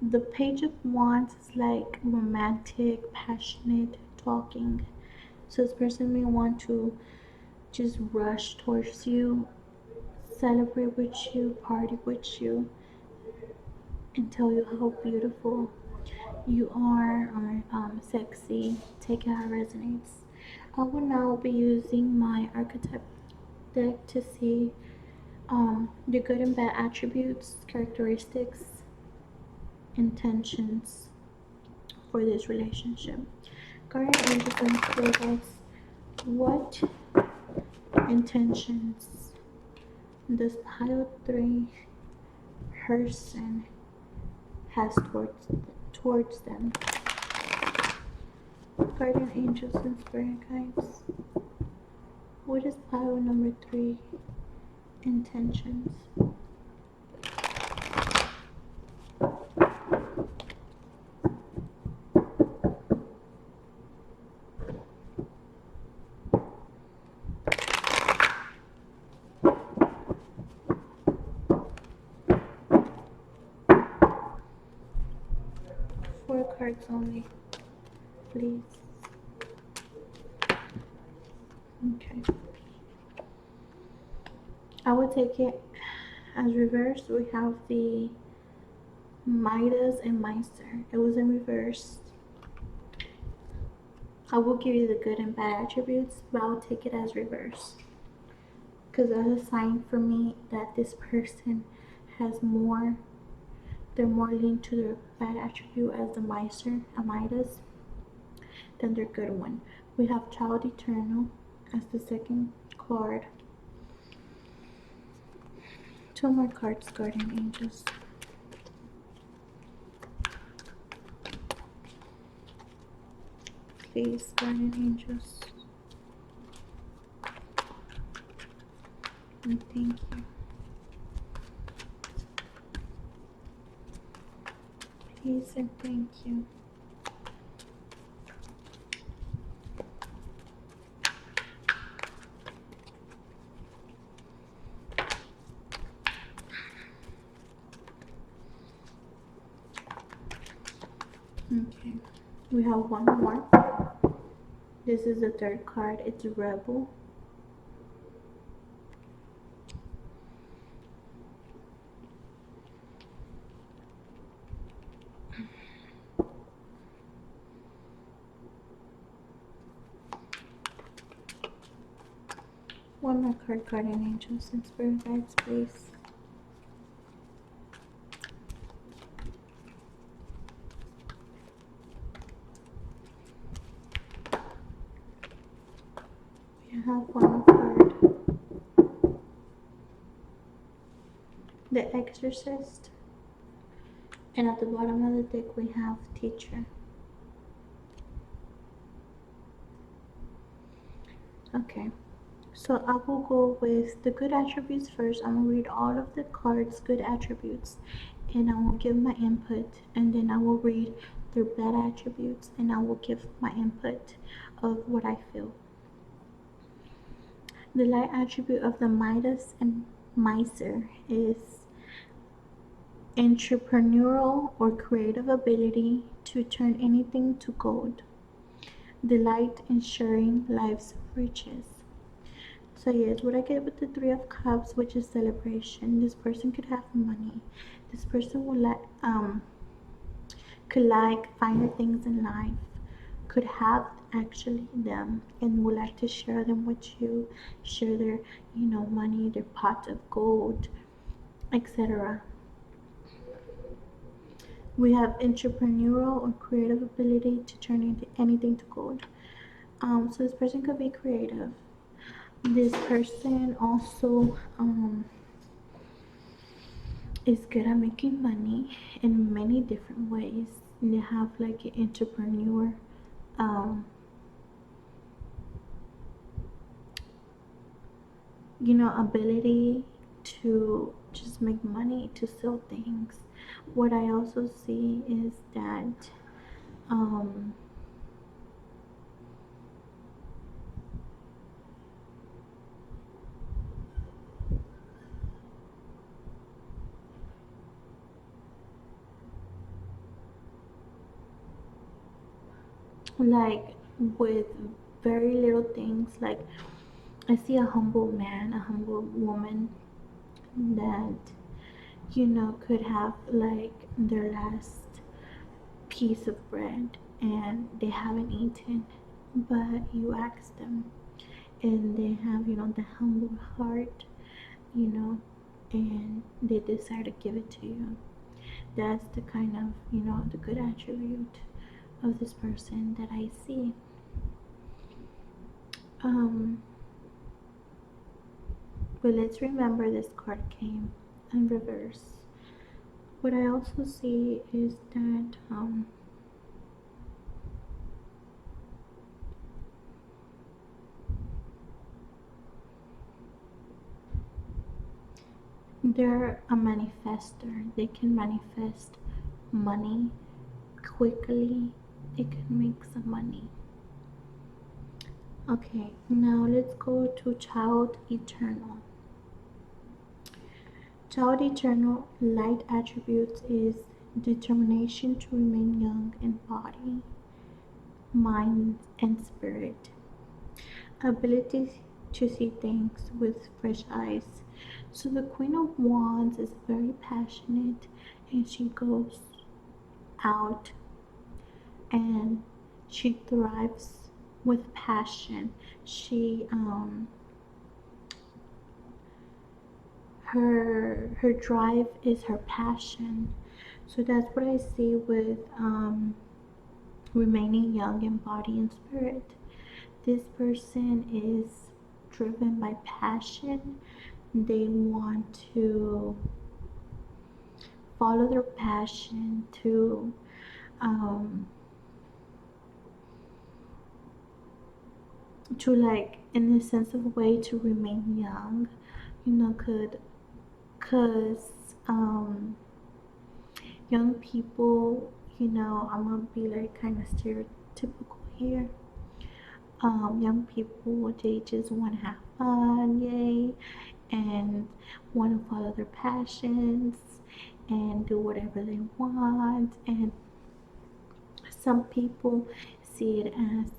The Page of Wands is like romantic, passionate talking. So this person may want to just rush towards you, celebrate with you, party with you, and tell you how beautiful you are, or sexy. Take it how it resonates. I will now be using my archetype deck to see the good and bad attributes, characteristics, intentions for this relationship. Guardian angels and spirits, what intentions does pile 3 person has towards them? Guardian angels and spirit guides, what is pile number 3 intentions? Four cards only, please. Okay. I will take it as reverse. We have the Midas and Meister. It was in reverse. I will give you the good and bad attributes, but I'll take it as reverse. Because that's a sign for me that this person has more, they're more linked to their bad attribute as the Meister and Midas than their good one. We have Child Eternal as the second card. 2 more cards, Guardian Angels. Please, Guardian Angels. And thank you. Please and thank you. Okay, we have one more. This is the third card. It's Rebel. One more card, Guardian Angels and Spirit Guides, please. We have one more card. The Exorcist. And at the bottom of the deck we have Teacher. Okay. So I will go with the good attributes first. I'm going to read all of the cards' good attributes and I will give my input, and then I will read their bad attributes and I will give my input of what I feel. The light attribute of the Midas and Miser is entrepreneurial or creative ability to turn anything to gold. The light ensuring life's riches. So yes, what I get with the 3 of Cups, which is celebration. This person could have money. This person will could like finer things in life, could have actually them, and would like to share them with you, share their money, their pot of gold, etc. We have entrepreneurial or creative ability to turn into anything to gold. So this person could be creative. This person also is good at making money in many different ways. And they have like an entrepreneur um, ability to just make money, to sell things. What I also see is that um, like with very little things, like I see a humble man, a humble woman that could have like their last piece of bread and they haven't eaten, but you ask them and they have the humble heart, you know and they decide to give it to you. That's the kind of the good attribute of this person that I see. um but let's remember this card came in reverse. What I also see is that they're a manifester. They can manifest money quickly. They can make some money. Okay, now let's go to Child Eternal. Child Eternal light attributes is determination to remain young in body, mind, and spirit. Ability to see things with fresh eyes. So the Queen of Wands is very passionate and she goes out and she thrives with passion. She her drive is her passion. So that's what I see with remaining young in body and spirit. This person is driven by passion. They want to follow their passion um, to like in a sense of way to remain young, could cause young people, I'm gonna be like kind of stereotypical here. Young people, they just want to have fun, yay, and want to follow their passions and do whatever they want. And some people see it as,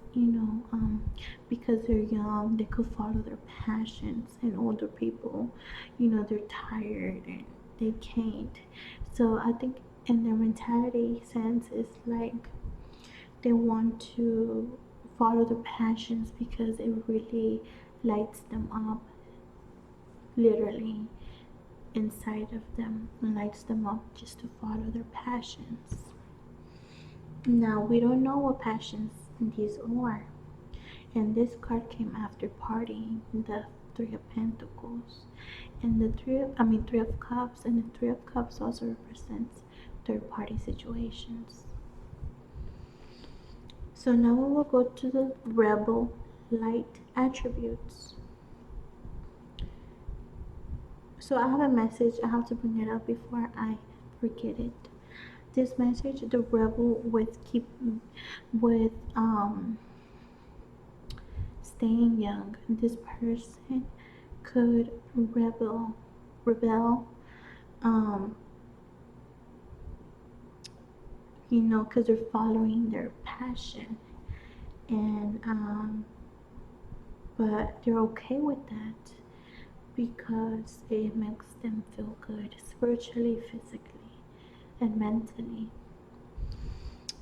because they're young, they could follow their passions, and older people, they're tired and they can't. So I think in their mentality sense, it's like they want to follow their passions because it really lights them up, literally inside of them, lights them up just to follow their passions. Now we don't know what passions these are, and this card came after partying, the Three of Pentacles, and the Three of Cups, and the Three of Cups also represents third party situations. So now we will go to the Rebel light attributes. So I have a message, I have to bring it up before I forget it. This message, the Rebel with staying young. This person could rebel, um, because they're following their passion, and but they're okay with that because it makes them feel good spiritually, physically, and mentally.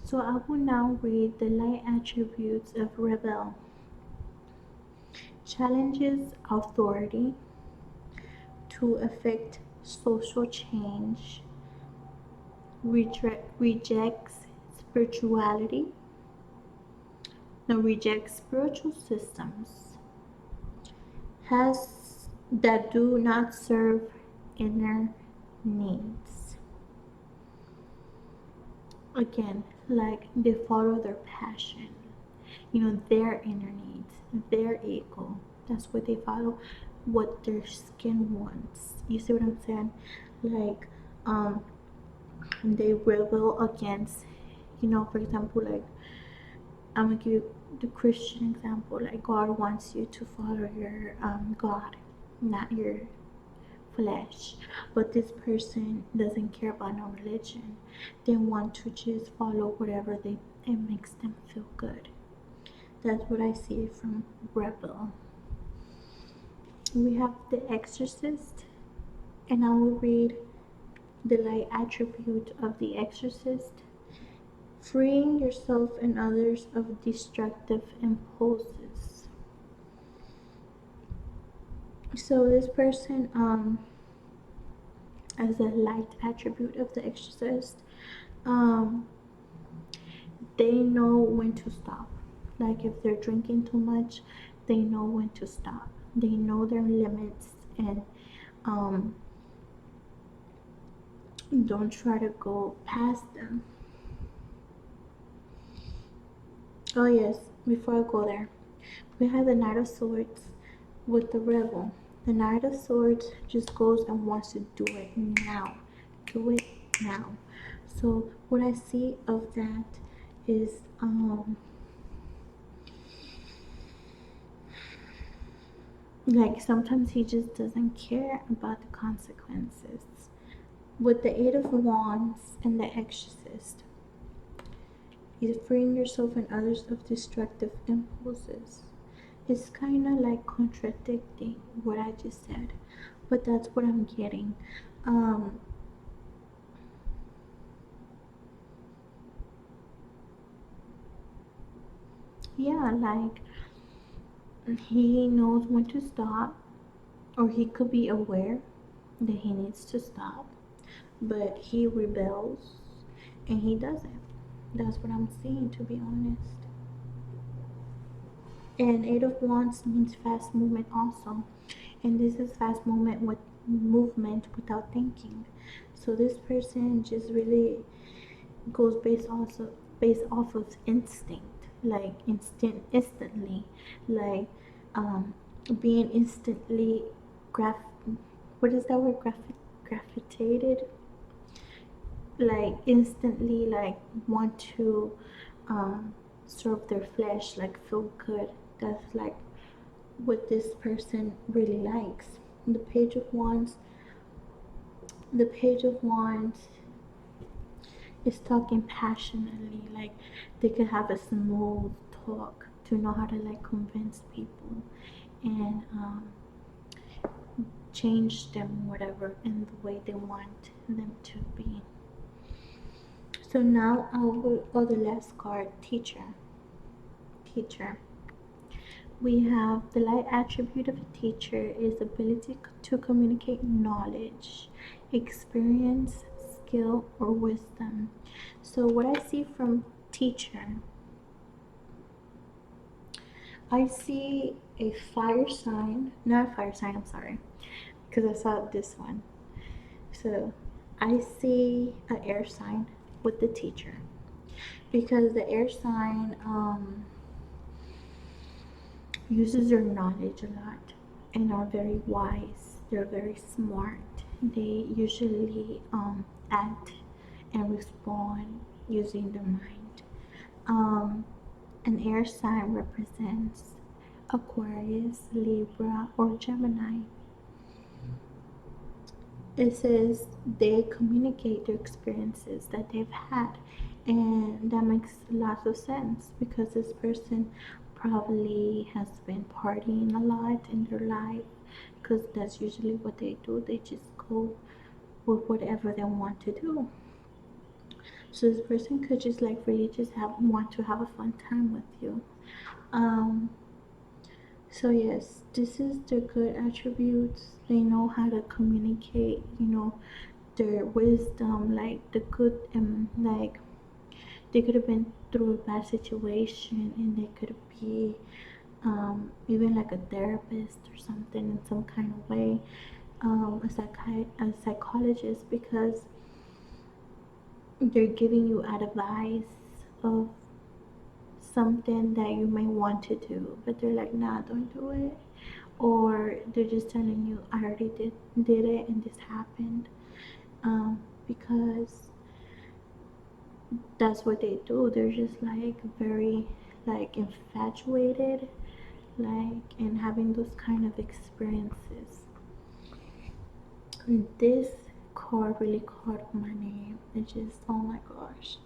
So I will now read the light attributes of rebel. Challenges authority to affect social change, rejects spirituality, Now reject spiritual systems has that do not serve inner needs. Again, like they follow their passion, their inner needs, their ego. That's what they follow, what their skin wants. You see what I'm saying? Like, they rebel against, for example, like, I'm gonna give you the Christian example. Like, God wants you to follow your God, not your flesh. But this person doesn't care about no religion. They want to just follow whatever it makes them feel good. That's what I see from rebel. We have the exorcist, and I will read the light attribute of the exorcist. Freeing yourself and others of destructive impulses. So this person, as a light attribute of the exorcist, um, they know when to stop. Like if they're drinking too much, they know when to stop. They know their limits, and don't try to go past them. Oh yes, before I go there, we have the Knight of Swords with the Rebel. The Knight of Swords just goes and wants to do it now. Do it now. So what I see of that is like sometimes he just doesn't care about the consequences. With the Eight of Wands and the Exorcist, he's freeing yourself and others of destructive impulses. It's kind of like contradicting what I just said, but that's what I'm getting. Yeah, like he knows when to stop, or he could be aware that he needs to stop, but he rebels and he doesn't. That's what I'm seeing, to be honest. And Eight of Wands means fast movement also, and this is fast movement with movement without thinking. So this person just really goes based off of instinct, like instantly, like being instantly what is that word, gravitated, like instantly, like want to serve their flesh, like feel good. That's like what this person really likes. The Page of Wands is talking passionately, like they could have a smooth talk to know how to like convince people and change them whatever in the way they want them to be. So now I'll go the last card, teacher. We have the light attribute of a teacher is ability to communicate knowledge, experience, skill, or wisdom. So what I see from teacher, I see a fire sign, not a fire sign, I'm sorry, because I saw this one. So I see an air sign with the teacher, because the air sign uses their knowledge a lot and are very wise. They're very smart. They usually act and respond using their mind. An air sign represents Aquarius, Libra, or Gemini. It says they communicate their experiences that they've had, and that makes lots of sense because this person probably has been partying a lot in their life, because that's usually what they do. They just go with whatever they want to do. So this person could just like really just want to have a fun time with you. um so yes, this is the good attributes. They know how to communicate, their wisdom, like the good, like they could have been through a bad situation, and they could be even like a therapist or something in some kind of way, a psychologist, because they're giving you advice of something that you may want to do, but they're like, nah, don't do it. Or they're just telling you, I already did it and this happened. Because that's what they do. They're just like very like infatuated, like, and having those kind of experiences. And this card really caught my name. It just, oh my gosh,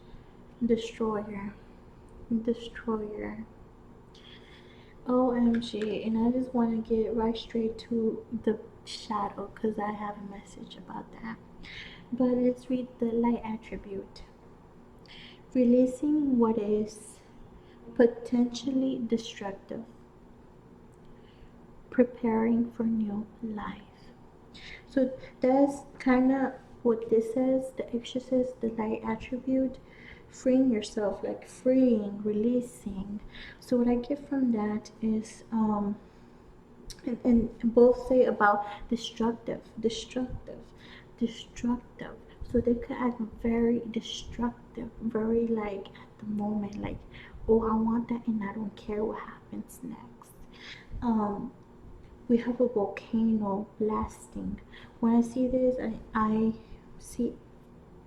destroyer, destroyer. OMG, and I just want to get right straight to the shadow because I have a message about that. But let's read the light attribute. Releasing what is potentially destructive, preparing for new life. So that's kind of what this says. The extra says the light attribute, freeing yourself, like freeing, releasing. So what I get from that is and both say about destructive. So they could act very destructive, very like at the moment, like, oh, I want that and I don't care what happens next. We have a volcano blasting. When I see this, I see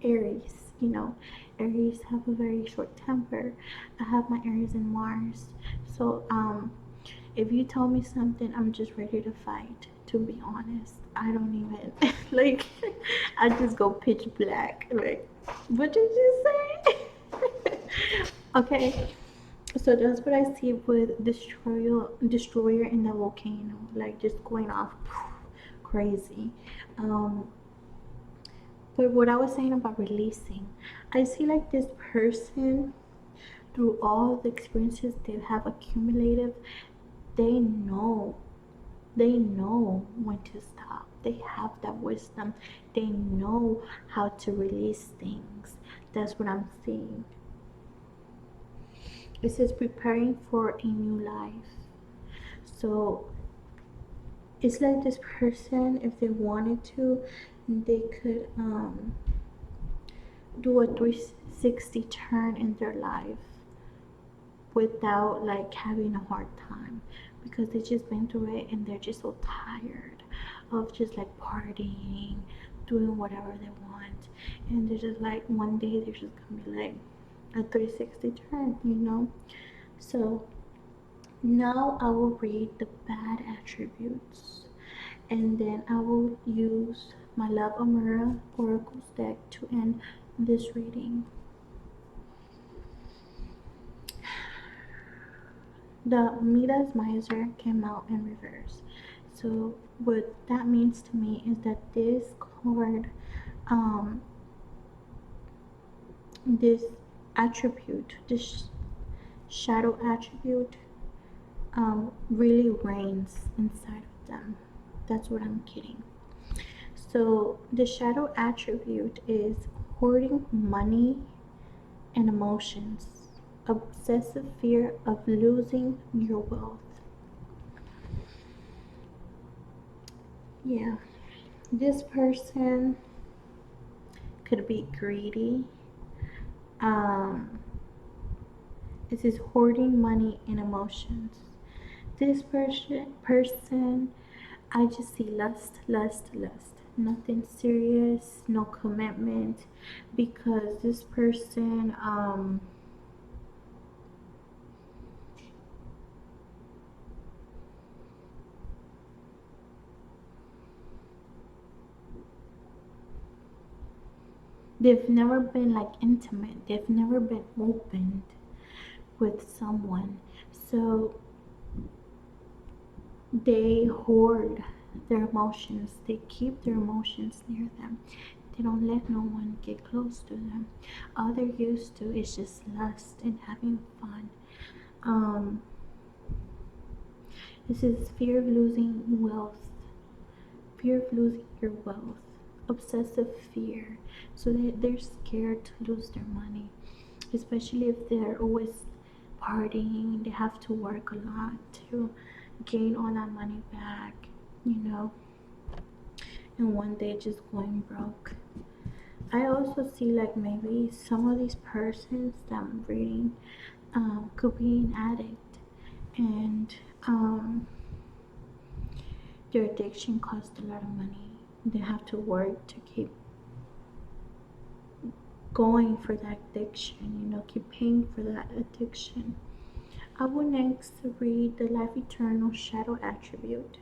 Aries. You know, Aries have a very short temper. I have my Aries in Mars. So if you tell me something, I'm just ready to fight, to be honest. I don't even like I just go pitch black. Like, what did you say? Okay. So that's what I see with destroyer in the volcano, like just going off crazy. Um, but what I was saying about releasing, I see like this person, through all the experiences they have accumulated, they know when to stop. They have that wisdom. They know how to release things. That's what I'm seeing. It says preparing for a new life. So it's like this person, if they wanted to, they could do a 360 turn in their life without like having a hard time, because they just been through it and they're just so tired of just like partying, doing whatever they want, and they're just like, one day they're just gonna be like a 360 turn, you know. So now I will read the bad attributes, and then I will use my Love Amira Oracles deck to end this reading. The Midas Miser came out in reverse. So what that means to me is that this card, this attribute, this shadow attribute, really reigns inside of them. That's what I'm getting. So the shadow attribute is hoarding money and emotions, obsessive fear of losing your wealth. Yeah, this person could be greedy. It is hoarding money and emotions. This person, I just see lust. Nothing serious, no commitment, because this person, they've never been like intimate. They've never been opened with someone. So they hoard their emotions. They keep their emotions near them. They don't let no one get close to them. All they're used to is just lust and having fun. This is fear of losing wealth. Fear of losing your wealth. Obsessive fear. So they're scared to lose their money. especially if they're always partying. They have to work a lot to gain all that money back, you know, and one day just going broke. I also see like maybe some of these persons that I'm reading could be an addict, and their addiction costs a lot of money. They have to work to keep going for that addiction, you know, keep paying for that addiction. I will next read the life eternal shadow attribute.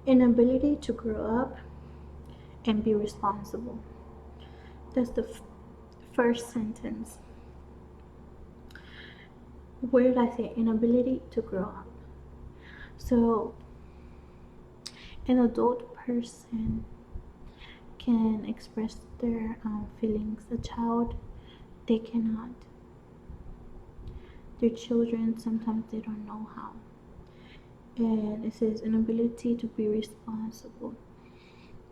Inability to grow up and be responsible. That's the first sentence. Where did I say inability to grow up? So, an adult person can express their feelings. A child, they cannot. Their children, sometimes they don't know how. And it says inability to be responsible.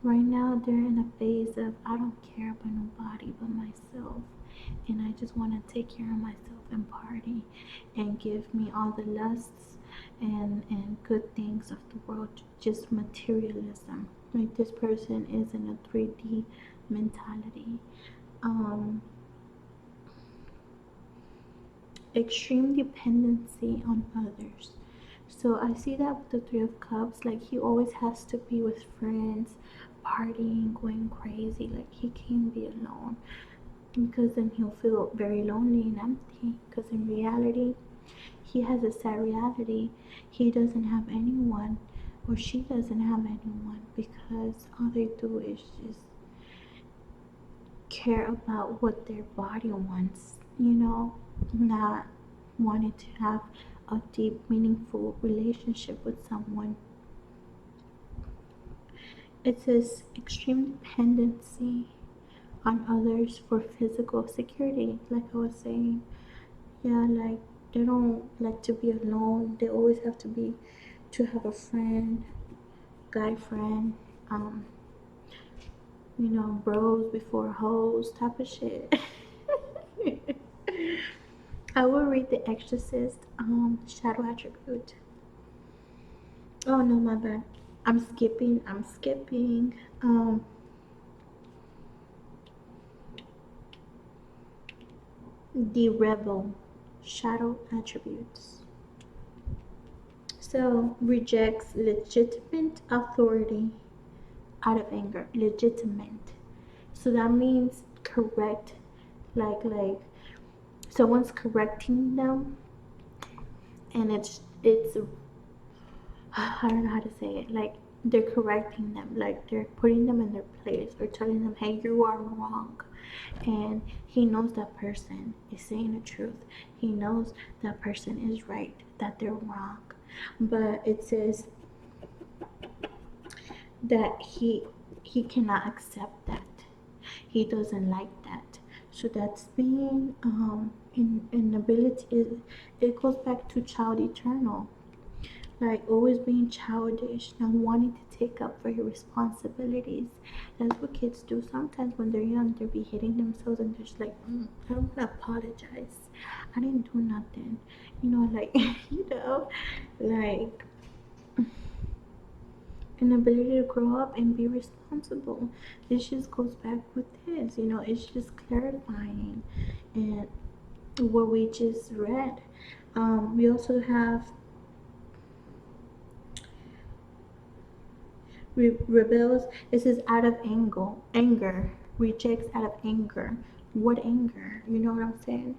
Right now, they're in a phase of I don't care about nobody but myself, and I just want to take care of myself and party and give me all the lusts and good things of the world, just materialism. Like this person is in a 3D mentality. Extreme dependency on others. So I see that with the Three of Cups, like he always has to be with friends, partying, going crazy. Like he can't be alone because then he'll feel very lonely and empty. Because in reality, he has a sad reality. He doesn't have anyone, or she doesn't have anyone, because all they do is just care about what their body wants, you know, not wanting to have a deep, meaningful relationship with someone. It says extreme dependency on others for physical security, like I was saying. Yeah, like they don't like to be alone. They always have to have a friend, guy friend, um, you know, bros before hoes type of shit. I will read the Exorcist shadow attribute. Oh no, my bad. I'm skipping. The rebel shadow attributes. So rejects legitimate authority out of anger. Legitimate. So that means correct, like someone's correcting them, and it's I don't know how to say it. Like they're correcting them, like they're putting them in their place or telling them, "Hey, you are wrong." And he knows that person is saying the truth. He knows that person is right, that they're wrong. But it says that he cannot accept that. He doesn't like that. So that's being inability. It goes back to child eternal, like always being childish, not wanting to take up for your responsibilities. That's what kids do sometimes when they're young. They'll be hitting themselves and they're just like, I don't want to apologize. I didn't do nothing. You know, like, you know, like an ability to grow up and be responsible. This just goes back with this, you know, it's just clarifying and what we just read. We also have rebels. It says out of anger, rejects out of anger. What anger? You know what I'm saying?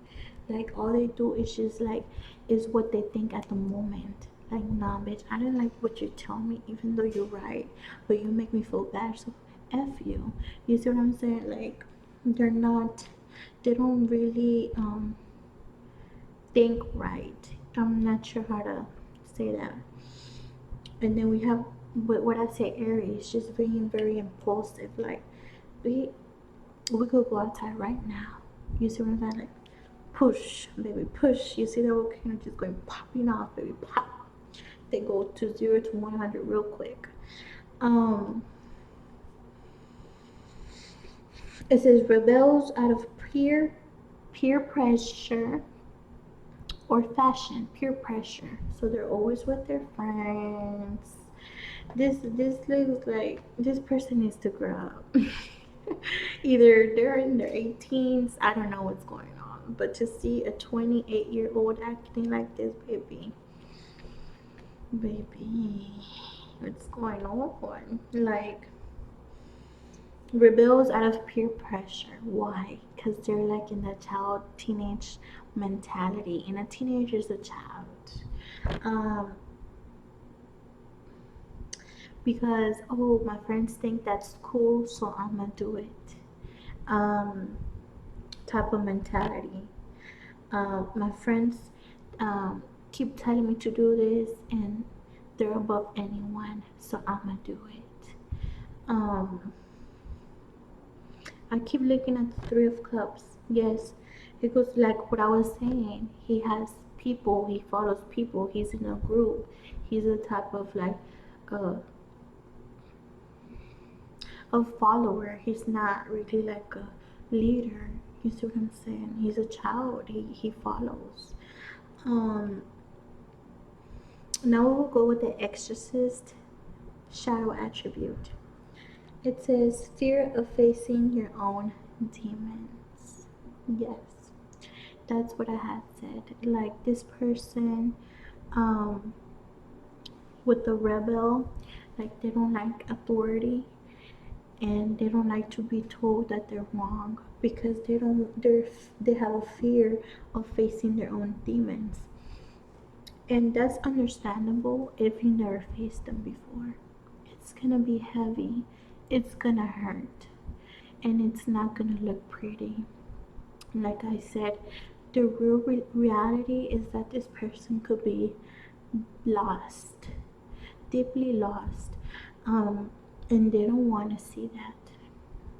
Like all they do is just like is what they think at the moment. Like nah, bitch, I didn't like what you tell me, even though you're right, but you make me feel bad. So f you. You see what I'm saying? Like they're not. They don't really think right. I'm not sure how to say that. And then we have what I say Aries, just being very impulsive. Like we could go outside right now. You see what I'm saying? Like push, baby, push. You see that volcano just going popping off, baby, pop. They go to 0 to 100 real quick. Um, It says rebels out of peer pressure or fashion, peer pressure. So they're always with their friends. This looks like this person needs to grow up. Either they're in their 18s, I don't know what's going on. But to see a 28-year-old acting like this, baby, what's going on? Like, rebels out of peer pressure. Why? Because they're like in that teenage mentality, and a teenager is a child. Um, because my friends think that's cool, so I'm gonna do it. Um, type of mentality. My friends um, keep telling me to do this, and they're above anyone, so I'm gonna do it. Um, I keep looking at the Three of Cups. Yes, it goes like what I was saying. He has people. He follows people. He's in a group. He's a type of like uh, a follower. He's not really like a leader. You see what I'm saying? He's a child. He follows. Um, Now we'll go with the Exorcist shadow attribute. It says fear of facing your own demons. Yes, that's what I had said. Like this person, um, with the rebel, like they don't like authority, and they don't like to be told that they're wrong because they have a fear of facing their own demons. And that's understandable if you never faced them before. It's gonna be heavy, it's gonna hurt, and it's not gonna look pretty. Like I said, the real reality is that this person could be lost, deeply lost, and they don't want to see that.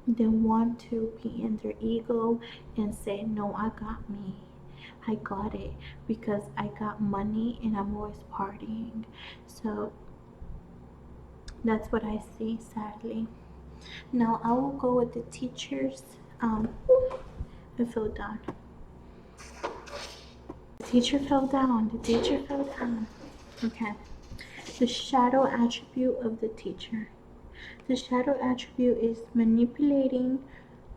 They want to be in their ego and say, no, I got me. I got it because I got money and I'm always partying. So that's what I see, sadly. Now I will go with the teachers. I fell down. The teacher fell down. The teacher fell down. Okay. The shadow attribute of the teacher. The shadow attribute is manipulating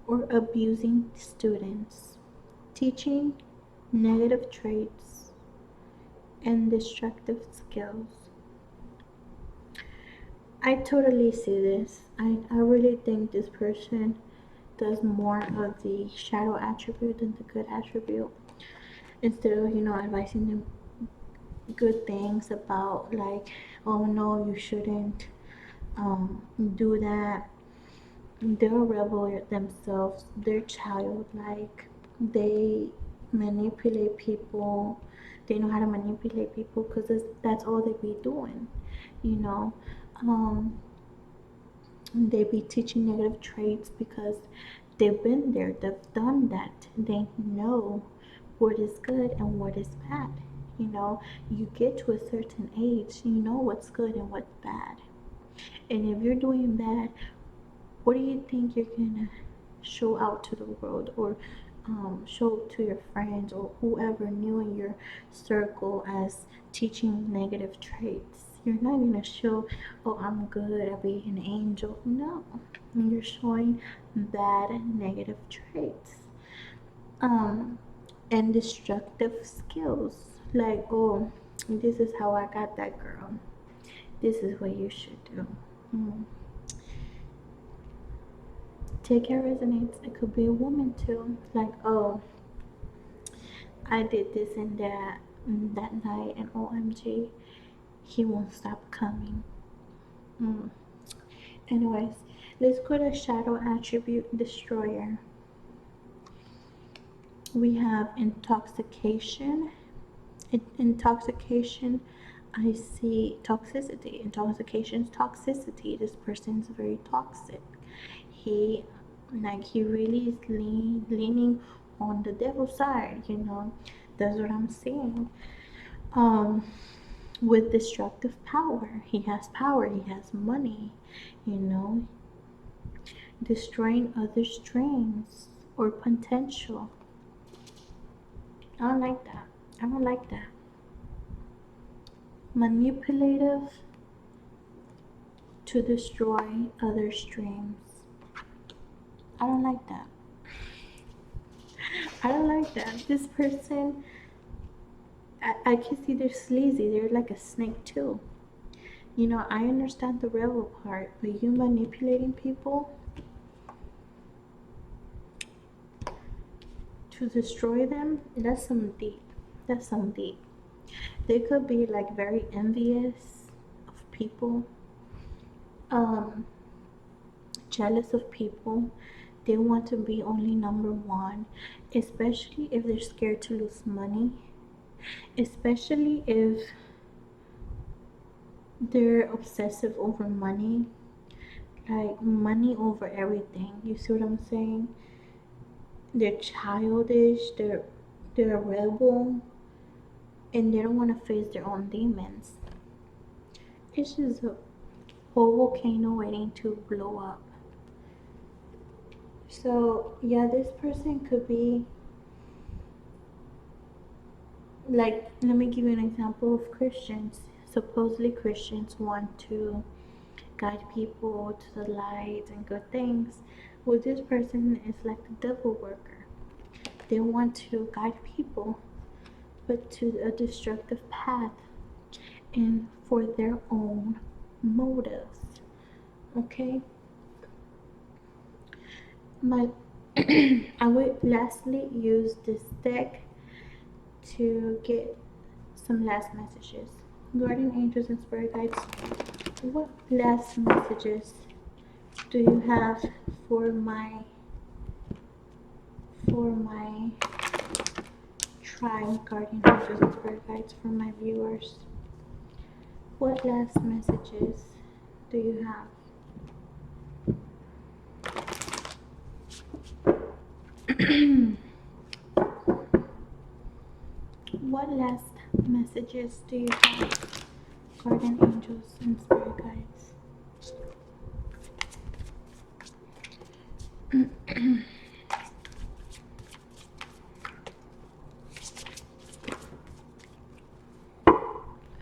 or abusing students, teaching negative traits, and destructive skills. I totally see this. I really think this person does more of the shadow attribute than the good attribute. Instead of, advising them good things about like, oh no, you shouldn't do that. They're a rebel themselves. They're childlike. They manipulate people. They know how to manipulate people because that's all they be doing, you know. Um, they be teaching negative traits because they've been there, they've done that, they know what is good and what is bad. You get to a certain age, you know what's good and what's bad. And if you're doing bad, what do you think you're gonna show out to the world, or show to your friends or whoever new in your circle as teaching negative traits? You're not gonna show, oh, I'm good at being an angel. No, you're showing bad negative traits. Um, and destructive skills, like, oh, this is how I got that girl. This is what you should do. Mm. Take care resonates. It could be a woman too. Like, oh, I did this and that night, and OMG, he won't stop coming. Mm. Anyways, let's go to shadow attribute destroyer. We have intoxication. Intoxication, I see toxicity. Intoxication is toxicity. This person's very toxic. He really is leaning on the devil's side. That's what I'm saying. um with destructive power, he has money, you know destroying others' dreams or potential. I don't like that. I don't like that. Manipulative to destroy others' dreams. I don't like that. I don't like that. This person, I can see they're sleazy. They're like a snake too. You know, I understand the rebel part, but you manipulating people to destroy them, that's some deep. That's some deep. They could be like very envious of people, um, jealous of people. They want to be only number one, especially if they're scared to lose money, especially if they're obsessive over money, like money over everything. You see what I'm saying? They're childish, they're a rebel, and they don't want to face their own demons. It's just a whole volcano waiting to blow up. So yeah, this person could be like, let me give you an example of Christians. Supposedly Christians want to guide people to the light and good things. Well, this person is like the devil worker. They want to guide people, but to a destructive path and for their own motives. Okay? My I would lastly use this deck to get some last messages. Guardian angels and spirit guides, what last messages do you have for my tribe, guardian angels and spirit guides, for my viewers? What last messages do you have? What last messages do you have, guardian angels and spirit guides?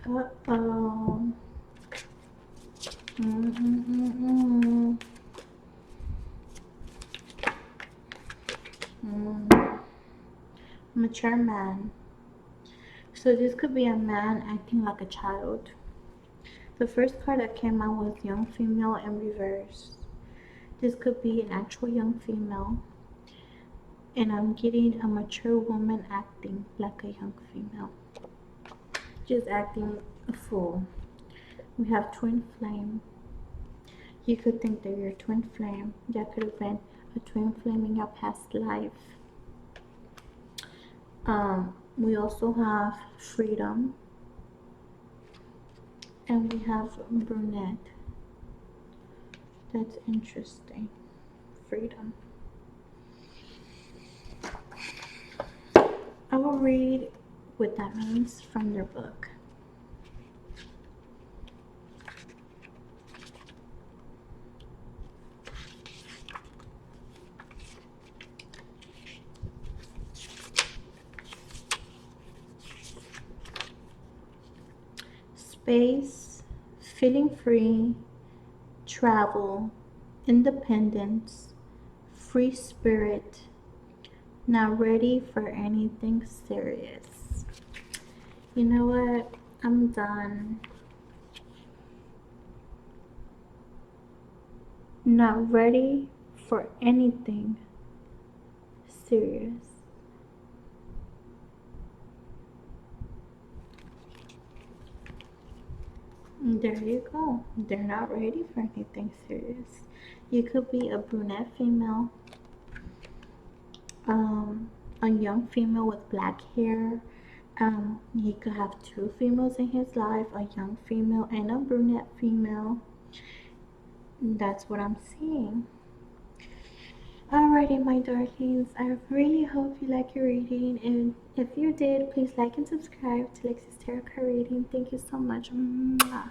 Uh-oh. Mature man. So this could be a man acting like a child. The first card that came out was young female in reverse. This could be an actual young female. And I'm getting a mature woman acting like a young female. Just acting a fool. We have twin flame. You could think that you're a twin flame. That could have been a twin flame in your past life. We also have freedom. And we have brunette. That's interesting. Freedom. I will read what that means from their book. Space, feeling free, travel, independence, free spirit, not ready for anything serious. You know what? I'm done. Not ready for anything serious. There you go. They're not ready for anything serious. You could be a brunette female, a young female with black hair. He could have two females in his life, a young female and a brunette female. That's what I'm seeing. Alrighty, my darlings, I really hope you like your reading, and if you did, please like and subscribe to Lexi's Tarot Card Reading. Thank you so much. Mwah.